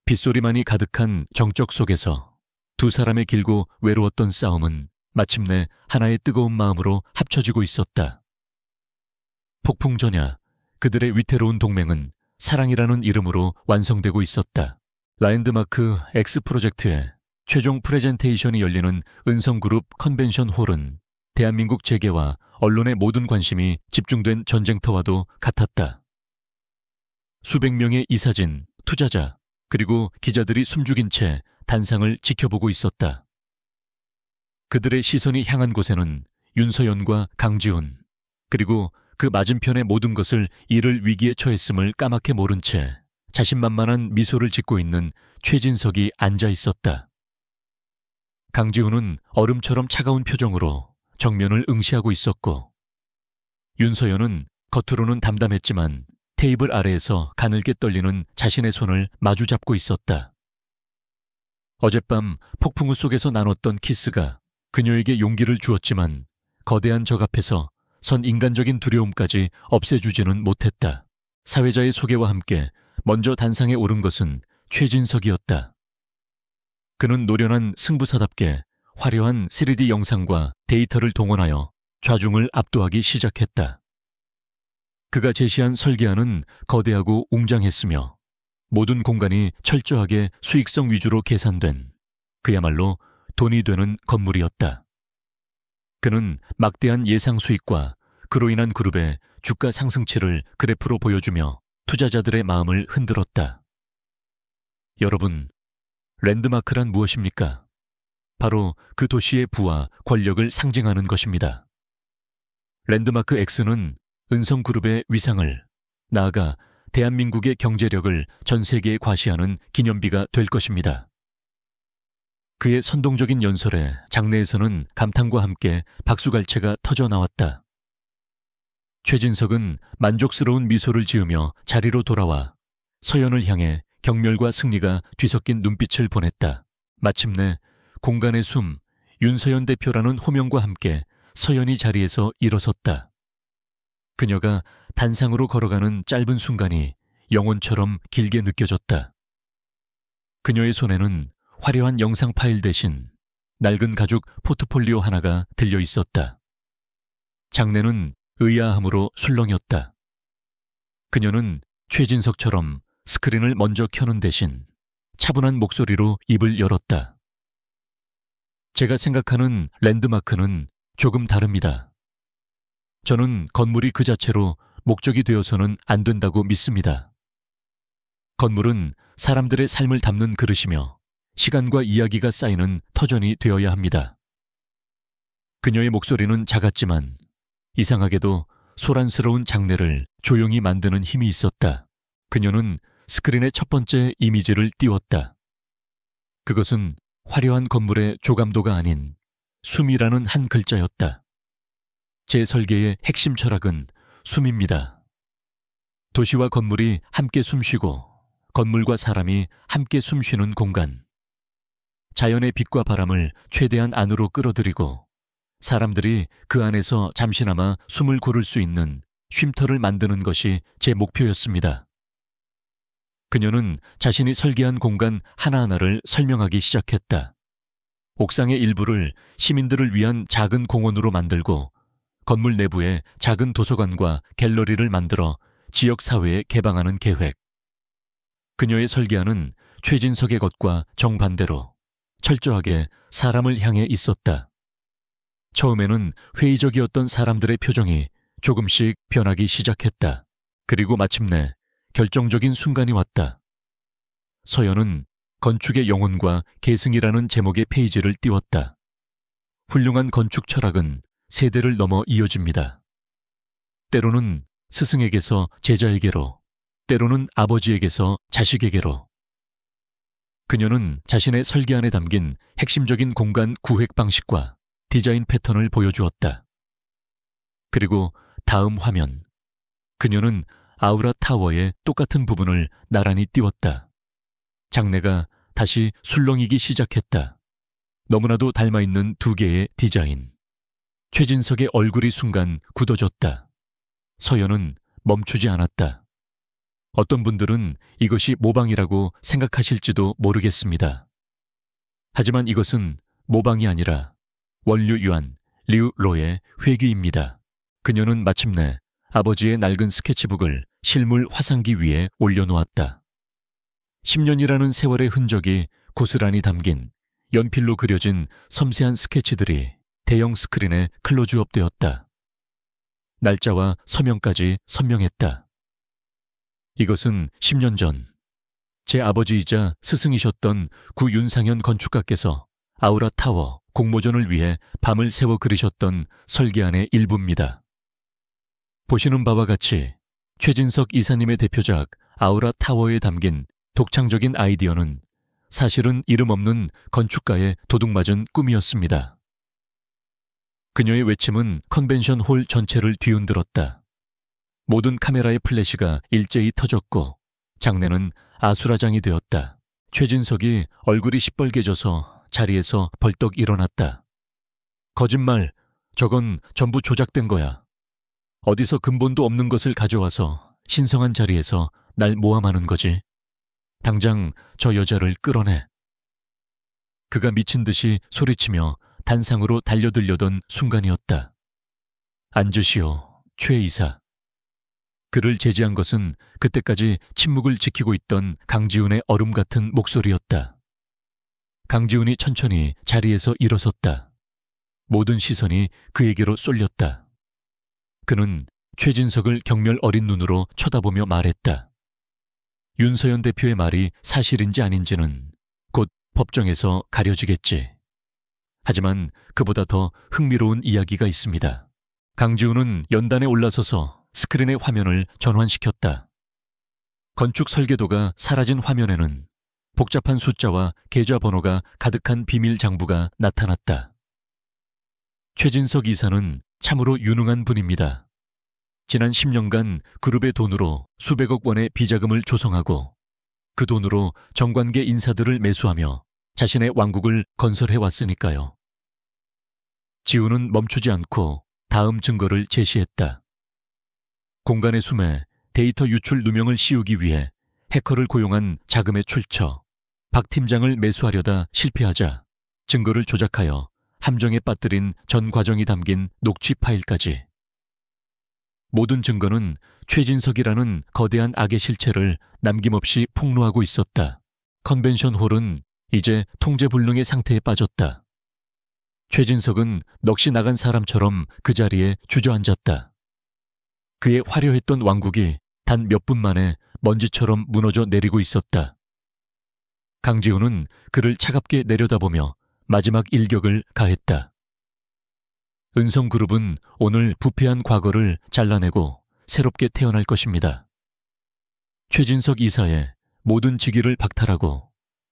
빗소리만이 가득한 정적 속에서 두 사람의 길고 외로웠던 싸움은 마침내 하나의 뜨거운 마음으로 합쳐지고 있었다. 폭풍 전야 그들의 위태로운 동맹은 사랑이라는 이름으로 완성되고 있었다. 라인드마크 X 프로젝트의 최종 프레젠테이션이 열리는 은성그룹 컨벤션 홀은 대한민국 재계와 언론의 모든 관심이 집중된 전쟁터와도 같았다. 수백 명의 이사진, 투자자, 그리고 기자들이 숨죽인 채 단상을 지켜보고 있었다. 그들의 시선이 향한 곳에는 윤서연과 강지훈, 그리고 그 맞은편의 모든 것을 잃을 위기에 처했음을 까맣게 모른 채 자신만만한 미소를 짓고 있는 최진석이 앉아 있었다. 강지훈은 얼음처럼 차가운 표정으로 정면을 응시하고 있었고, 윤서연은 겉으로는 담담했지만 테이블 아래에서 가늘게 떨리는 자신의 손을 마주 잡고 있었다. 어젯밤 폭풍우 속에서 나눴던 키스가 그녀에게 용기를 주었지만 거대한 적 앞에서 선 인간적인 두려움까지 없애주지는 못했다. 사회자의 소개와 함께 먼저 단상에 오른 것은 최진석이었다. 그는 노련한 승부사답게 화려한 3D 영상과 데이터를 동원하여 좌중을 압도하기 시작했다. 그가 제시한 설계안은 거대하고 웅장했으며 모든 공간이 철저하게 수익성 위주로 계산된 그야말로 돈이 되는 건물이었다. 그는 막대한 예상 수익과 그로 인한 그룹의 주가 상승치를 그래프로 보여주며 투자자들의 마음을 흔들었다. 여러분, 랜드마크란 무엇입니까? 바로 그 도시의 부와 권력을 상징하는 것입니다. 랜드마크 X는 은성그룹의 위상을, 나아가 대한민국의 경제력을 전 세계에 과시하는 기념비가 될 것입니다. 그의 선동적인 연설에 장내에서는 감탄과 함께 박수갈채가 터져 나왔다. 최진석은 만족스러운 미소를 지으며 자리로 돌아와 서연을 향해 경멸과 승리가 뒤섞인 눈빛을 보냈다. 마침내 공간의 숨, 윤서연 대표라는 호명과 함께 서연이 자리에서 일어섰다. 그녀가 단상으로 걸어가는 짧은 순간이 영혼처럼 길게 느껴졌다. 그녀의 손에는 화려한 영상 파일 대신 낡은 가죽 포트폴리오 하나가 들려 있었다. 장내는 의아함으로 술렁였다. 그녀는 최진석처럼 스크린을 먼저 켜는 대신 차분한 목소리로 입을 열었다. 제가 생각하는 랜드마크는 조금 다릅니다. 저는 건물이 그 자체로 목적이 되어서는 안 된다고 믿습니다. 건물은 사람들의 삶을 담는 그릇이며 시간과 이야기가 쌓이는 터전이 되어야 합니다. 그녀의 목소리는 작았지만 이상하게도 소란스러운 장내를 조용히 만드는 힘이 있었다. 그녀는 스크린의 첫 번째 이미지를 띄웠다. 그것은 화려한 건물의 조감도가 아닌 숨이라는 한 글자였다. 제 설계의 핵심 철학은 숨입니다. 도시와 건물이 함께 숨쉬고 건물과 사람이 함께 숨쉬는 공간. 자연의 빛과 바람을 최대한 안으로 끌어들이고 사람들이 그 안에서 잠시나마 숨을 고를 수 있는 쉼터를 만드는 것이 제 목표였습니다. 그녀는 자신이 설계한 공간 하나하나를 설명하기 시작했다. 옥상의 일부를 시민들을 위한 작은 공원으로 만들고 건물 내부에 작은 도서관과 갤러리를 만들어 지역사회에 개방하는 계획. 그녀의 설계안은 최진석의 것과 정반대로 철저하게 사람을 향해 있었다. 처음에는 회의적이었던 사람들의 표정이 조금씩 변하기 시작했다. 그리고 마침내 결정적인 순간이 왔다. 서연은 건축의 영혼과 계승이라는 제목의 페이지를 띄웠다. 훌륭한 건축 철학은 세대를 넘어 이어집니다. 때로는 스승에게서 제자에게로, 때로는 아버지에게서 자식에게로. 그녀는 자신의 설계 안에 담긴 핵심적인 공간 구획 방식과 디자인 패턴을 보여주었다. 그리고 다음 화면, 그녀는 아우라 타워의 똑같은 부분을 나란히 띄웠다. 장내가 다시 술렁이기 시작했다. 너무나도 닮아있는 두 개의 디자인. 최진석의 얼굴이 순간 굳어졌다. 서연은 멈추지 않았다. 어떤 분들은 이것이 모방이라고 생각하실지도 모르겠습니다. 하지만 이것은 모방이 아니라 원류 유한 류로의 회귀입니다. 그녀는 마침내 아버지의 낡은 스케치북을 실물 화상기 위에 올려놓았다. 10년이라는 세월의 흔적이 고스란히 담긴 연필로 그려진 섬세한 스케치들이 대형 스크린에 클로즈업되었다. 날짜와 서명까지 선명했다. 이것은 10년 전 제 아버지이자 스승이셨던 구 윤상현 건축가께서 아우라 타워 공모전을 위해 밤을 새워 그리셨던 설계안의 일부입니다. 보시는 바와 같이 최진석 이사님의 대표작 아우라 타워에 담긴 독창적인 아이디어는 사실은 이름 없는 건축가의 도둑맞은 꿈이었습니다. 그녀의 외침은 컨벤션 홀 전체를 뒤흔들었다. 모든 카메라의 플래시가 일제히 터졌고 장내는 아수라장이 되었다. 최진석이 얼굴이 시뻘개져서 자리에서 벌떡 일어났다. 거짓말, 저건 전부 조작된 거야. 어디서 근본도 없는 것을 가져와서 신성한 자리에서 날 모함하는 거지. 당장 저 여자를 끌어내. 그가 미친 듯이 소리치며 단상으로 달려들려던 순간이었다. 앉으시오, 최 이사. 그를 제지한 것은 그때까지 침묵을 지키고 있던 강지훈의 얼음 같은 목소리였다. 강지훈이 천천히 자리에서 일어섰다. 모든 시선이 그에게로 쏠렸다. 그는 최진석을 경멸 어린 눈으로 쳐다보며 말했다. 윤서연 대표의 말이 사실인지 아닌지는 곧 법정에서 가려지겠지. 하지만 그보다 더 흥미로운 이야기가 있습니다. 강지훈은 연단에 올라서서 스크린의 화면을 전환시켰다. 건축 설계도가 사라진 화면에는 복잡한 숫자와 계좌번호가 가득한 비밀 장부가 나타났다. 최진석 이사는 참으로 유능한 분입니다. 지난 10년간 그룹의 돈으로 수백억 원의 비자금을 조성하고 그 돈으로 정관계 인사들을 매수하며 자신의 왕국을 건설해왔으니까요. 지훈은 멈추지 않고 다음 증거를 제시했다. 공간의 숨에 데이터 유출 누명을 씌우기 위해 해커를 고용한 자금의 출처, 박 팀장을 매수하려다 실패하자 증거를 조작하여 함정에 빠뜨린 전 과정이 담긴 녹취 파일까지. 모든 증거는 최진석이라는 거대한 악의 실체를 남김없이 폭로하고 있었다. 컨벤션 홀은 이제 통제불능의 상태에 빠졌다. 최진석은 넋이 나간 사람처럼 그 자리에 주저앉았다. 그의 화려했던 왕국이 단 몇 분 만에 먼지처럼 무너져 내리고 있었다. 강지훈은 그를 차갑게 내려다보며 마지막 일격을 가했다. 은성그룹은 오늘 부패한 과거를 잘라내고 새롭게 태어날 것입니다. 최진석 이사의 모든 직위를 박탈하고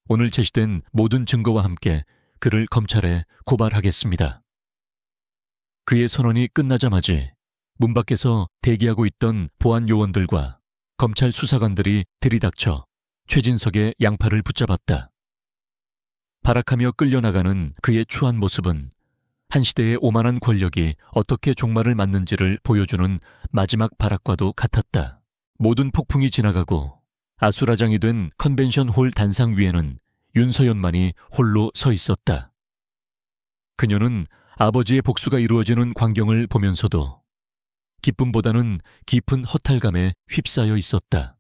오늘 제시된 모든 증거와 함께 그를 검찰에 고발하겠습니다. 그의 선언이 끝나자마자 문 밖에서 대기하고 있던 보안 요원들과 검찰 수사관들이 들이닥쳐 최진석의 양팔을 붙잡았다. 발악하며 끌려나가는 그의 추한 모습은 한 시대의 오만한 권력이 어떻게 종말을 맞는지를 보여주는 마지막 발악과도 같았다. 모든 폭풍이 지나가고 아수라장이 된 컨벤션 홀 단상 위에는 윤서연만이 홀로 서 있었다. 그녀는 아버지의 복수가 이루어지는 광경을 보면서도 기쁨보다는 깊은 허탈감에 휩싸여 있었다.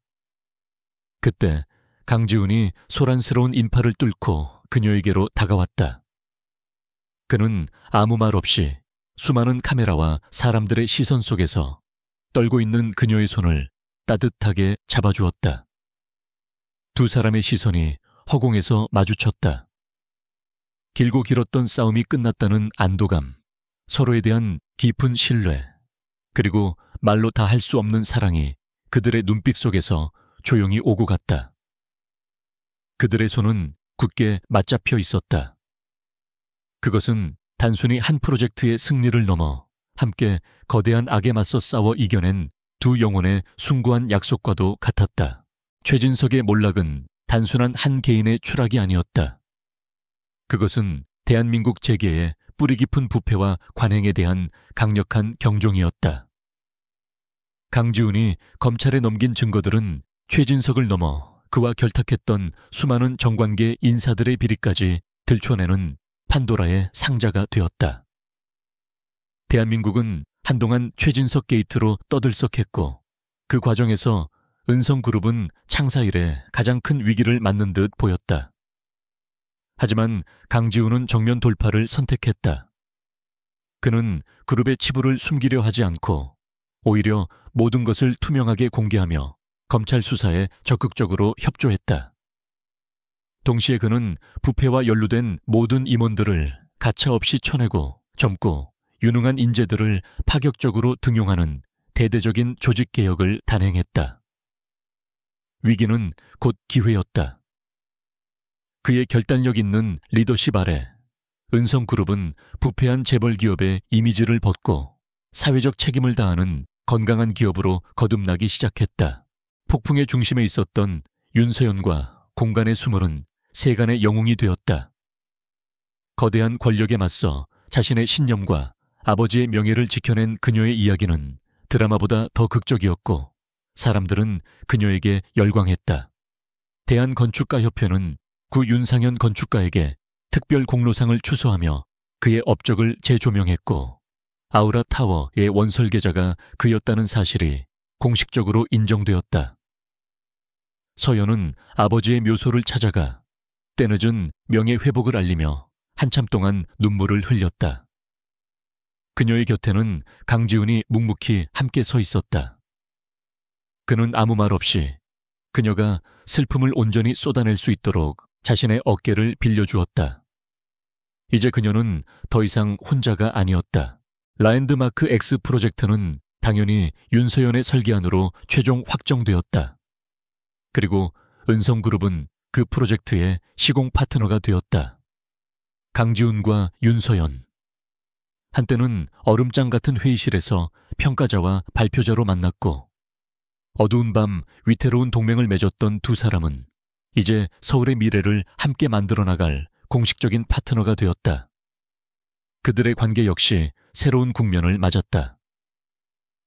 그때 강지훈이 소란스러운 인파를 뚫고 그녀에게로 다가왔다. 그는 아무 말 없이 수많은 카메라와 사람들의 시선 속에서 떨고 있는 그녀의 손을 따뜻하게 잡아주었다. 두 사람의 시선이 허공에서 마주쳤다. 길고 길었던 싸움이 끝났다는 안도감, 서로에 대한 깊은 신뢰, 그리고 말로 다 할 수 없는 사랑이 그들의 눈빛 속에서 조용히 오고 갔다. 그들의 손은 굳게 맞잡혀 있었다. 그것은 단순히 한 프로젝트의 승리를 넘어 함께 거대한 악에 맞서 싸워 이겨낸 두 영혼의 숭고한 약속과도 같았다. 최진석의 몰락은 단순한 한 개인의 추락이 아니었다. 그것은 대한민국 재계의 뿌리 깊은 부패와 관행에 대한 강력한 경종이었다. 강지훈이 검찰에 넘긴 증거들은 최진석을 넘어 그와 결탁했던 수많은 정관계 인사들의 비리까지 들춰내는 판도라의 상자가 되었다. 대한민국은 한동안 최진석 게이트로 떠들썩했고 그 과정에서 은성그룹은 창사 이래 가장 큰 위기를 맞는 듯 보였다. 하지만 강지훈은 정면 돌파를 선택했다. 그는 그룹의 치부를 숨기려 하지 않고 오히려 모든 것을 투명하게 공개하며 검찰 수사에 적극적으로 협조했다. 동시에 그는 부패와 연루된 모든 임원들을 가차없이 쳐내고 젊고 유능한 인재들을 파격적으로 등용하는 대대적인 조직개혁을 단행했다. 위기는 곧 기회였다. 그의 결단력 있는 리더십 아래 은성그룹은 부패한 재벌기업의 이미지를 벗고 사회적 책임을 다하는 건강한 기업으로 거듭나기 시작했다. 폭풍의 중심에 있었던 윤서연과 공간의 수몰은 세간의 영웅이 되었다. 거대한 권력에 맞서 자신의 신념과 아버지의 명예를 지켜낸 그녀의 이야기는 드라마보다 더 극적이었고 사람들은 그녀에게 열광했다. 대한건축가협회는 구 윤상현 건축가에게 특별 공로상을 추서하며 그의 업적을 재조명했고 아우라 타워의 원설계자가 그였다는 사실이 공식적으로 인정되었다. 서연은 아버지의 묘소를 찾아가 때늦은 명예회복을 알리며 한참 동안 눈물을 흘렸다. 그녀의 곁에는 강지훈이 묵묵히 함께 서 있었다. 그는 아무 말 없이 그녀가 슬픔을 온전히 쏟아낼 수 있도록 자신의 어깨를 빌려주었다. 이제 그녀는 더 이상 혼자가 아니었다. 라랜드마크 X 프로젝트는 당연히 윤서연의 설계안으로 최종 확정되었다. 그리고 은성그룹은 그 프로젝트의 시공 파트너가 되었다. 강지훈과 윤서연. 한때는 얼음장 같은 회의실에서 평가자와 발표자로 만났고 어두운 밤 위태로운 동맹을 맺었던 두 사람은 이제 서울의 미래를 함께 만들어 나갈 공식적인 파트너가 되었다. 그들의 관계 역시 새로운 국면을 맞았다.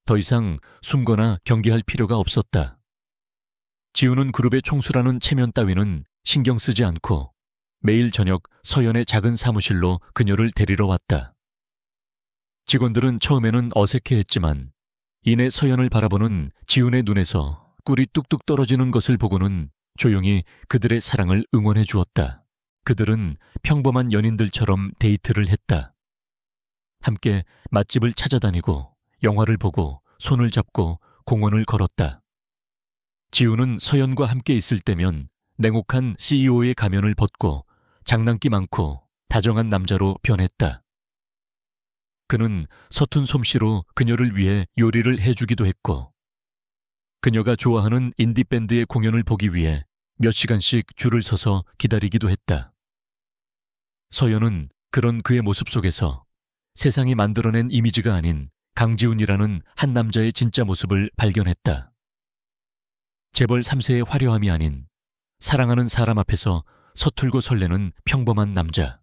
더 이상 숨거나 경계할 필요가 없었다. 지훈은 그룹의 총수라는 체면 따위는 신경 쓰지 않고 매일 저녁 서연의 작은 사무실로 그녀를 데리러 왔다. 직원들은 처음에는 어색해했지만 이내 서연을 바라보는 지훈의 눈에서 꿀이 뚝뚝 떨어지는 것을 보고는 조용히 그들의 사랑을 응원해 주었다. 그들은 평범한 연인들처럼 데이트를 했다. 함께 맛집을 찾아다니고 영화를 보고 손을 잡고 공원을 걸었다. 지훈은 서연과 함께 있을 때면 냉혹한 CEO의 가면을 벗고 장난기 많고 다정한 남자로 변했다. 그는 서툰 솜씨로 그녀를 위해 요리를 해주기도 했고 그녀가 좋아하는 인디밴드의 공연을 보기 위해 몇 시간씩 줄을 서서 기다리기도 했다. 서연은 그런 그의 모습 속에서 세상이 만들어낸 이미지가 아닌 강지훈이라는 한 남자의 진짜 모습을 발견했다. 재벌 3세의 화려함이 아닌 사랑하는 사람 앞에서 서툴고 설레는 평범한 남자.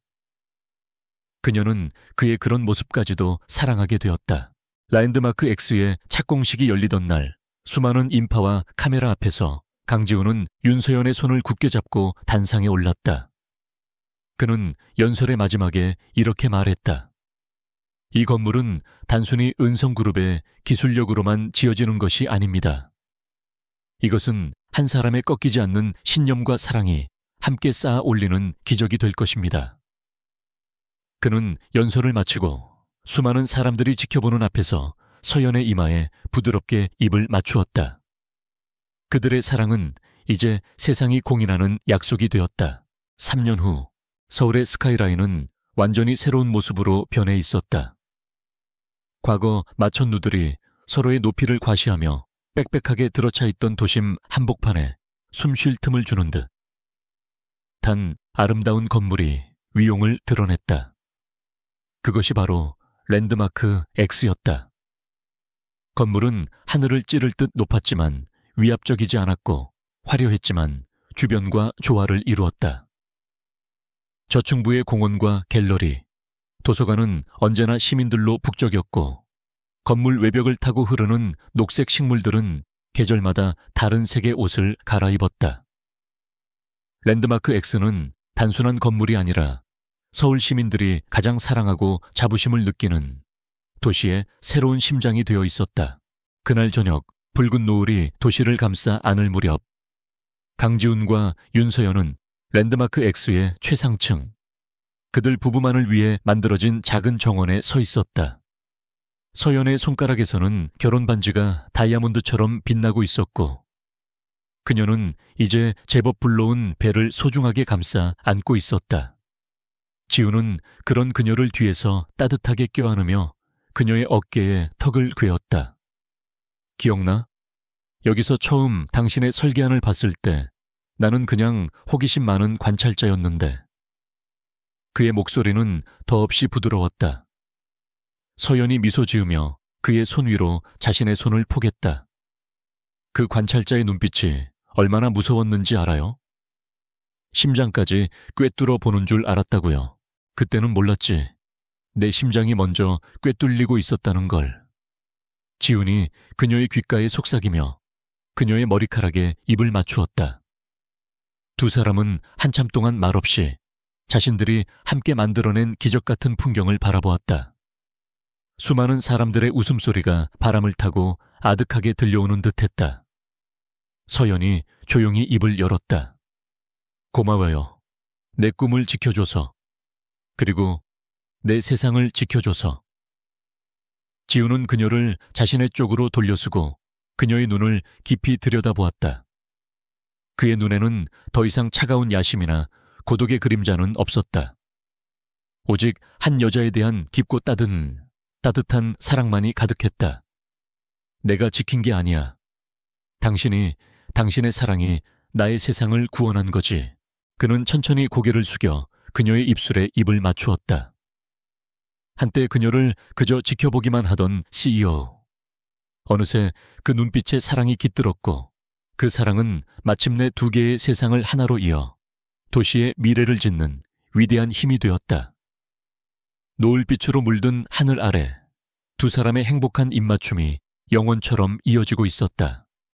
그녀는 그의 그런 모습까지도 사랑하게 되었다. 랜드마크 X의 착공식이 열리던 날 수많은 인파와 카메라 앞에서 강지훈은 윤서연의 손을 굳게 잡고 단상에 올랐다. 그는 연설의 마지막에 이렇게 말했다. 이 건물은 단순히 은성그룹의 기술력으로만 지어지는 것이 아닙니다. 이것은 한 사람의 꺾이지 않는 신념과 사랑이 함께 쌓아 올리는 기적이 될 것입니다. 그는 연설을 마치고 수많은 사람들이 지켜보는 앞에서 서연의 이마에 부드럽게 입을 맞추었다. 그들의 사랑은 이제 세상이 공인하는 약속이 되었다. 3년 후 서울의 스카이라인은 완전히 새로운 모습으로 변해 있었다. 과거 마천루들이 서로의 높이를 과시하며 빽빽하게 들어차 있던 도심 한복판에 숨 쉴 틈을 주는 듯 단 아름다운 건물이 위용을 드러냈다. 그것이 바로 랜드마크 X였다. 건물은 하늘을 찌를 듯 높았지만 위압적이지 않았고 화려했지만 주변과 조화를 이루었다. 저층부의 공원과 갤러리, 도서관은 언제나 시민들로 북적였고 건물 외벽을 타고 흐르는 녹색 식물들은 계절마다 다른 색의 옷을 갈아입었다. 랜드마크 X는 단순한 건물이 아니라 서울 시민들이 가장 사랑하고 자부심을 느끼는 도시의 새로운 심장이 되어 있었다. 그날 저녁 붉은 노을이 도시를 감싸 안을 무렵 강지훈과 윤서연은 랜드마크 X의 최상층, 그들 부부만을 위해 만들어진 작은 정원에 서 있었다. 서연의 손가락에서는 결혼 반지가 다이아몬드처럼 빛나고 있었고 그녀는 이제 제법 불러온 배를 소중하게 감싸 안고 있었다. 지우는 그런 그녀를 뒤에서 따뜻하게 껴안으며 그녀의 어깨에 턱을 괴었다. 기억나? 여기서 처음 당신의 설계안을 봤을 때 나는 그냥 호기심 많은 관찰자였는데. 그의 목소리는 더없이 부드러웠다. 서연이 미소 지으며 그의 손 위로 자신의 손을 포겠다. 그 관찰자의 눈빛이 얼마나 무서웠는지 알아요? 심장까지 꿰뚫어 보는 줄 알았다고요. 그때는 몰랐지. 내 심장이 먼저 꿰뚫리고 있었다는 걸. 지훈이 그녀의 귓가에 속삭이며 그녀의 머리카락에 입을 맞추었다. 두 사람은 한참 동안 말없이 자신들이 함께 만들어낸 기적 같은 풍경을 바라보았다. 수많은 사람들의 웃음소리가 바람을 타고 아득하게 들려오는 듯했다. 서연이 조용히 입을 열었다. 고마워요. 내 꿈을 지켜줘서. 그리고 내 세상을 지켜줘서. 지우는 그녀를 자신의 쪽으로 돌려쓰고 그녀의 눈을 깊이 들여다보았다. 그의 눈에는 더 이상 차가운 야심이나 고독의 그림자는 없었다. 오직 한 여자에 대한 깊고 따뜻한 사랑만이 가득했다. 내가 지킨 게 아니야. 당신의 사랑이 나의 세상을 구원한 거지. 그는 천천히 고개를 숙여 그녀의 입술에 입을 맞추었다. 한때 그녀를 그저 지켜보기만 하던 CEO. 어느새 그 눈빛에 사랑이 깃들었고 그 사랑은 마침내 두 개의 세상을 하나로 이어 도시의 미래를 짓는 위대한 힘이 되었다. 노을빛으로 물든 하늘 아래 두 사람의 행복한 입맞춤이 영원처럼 이어지고 있었다.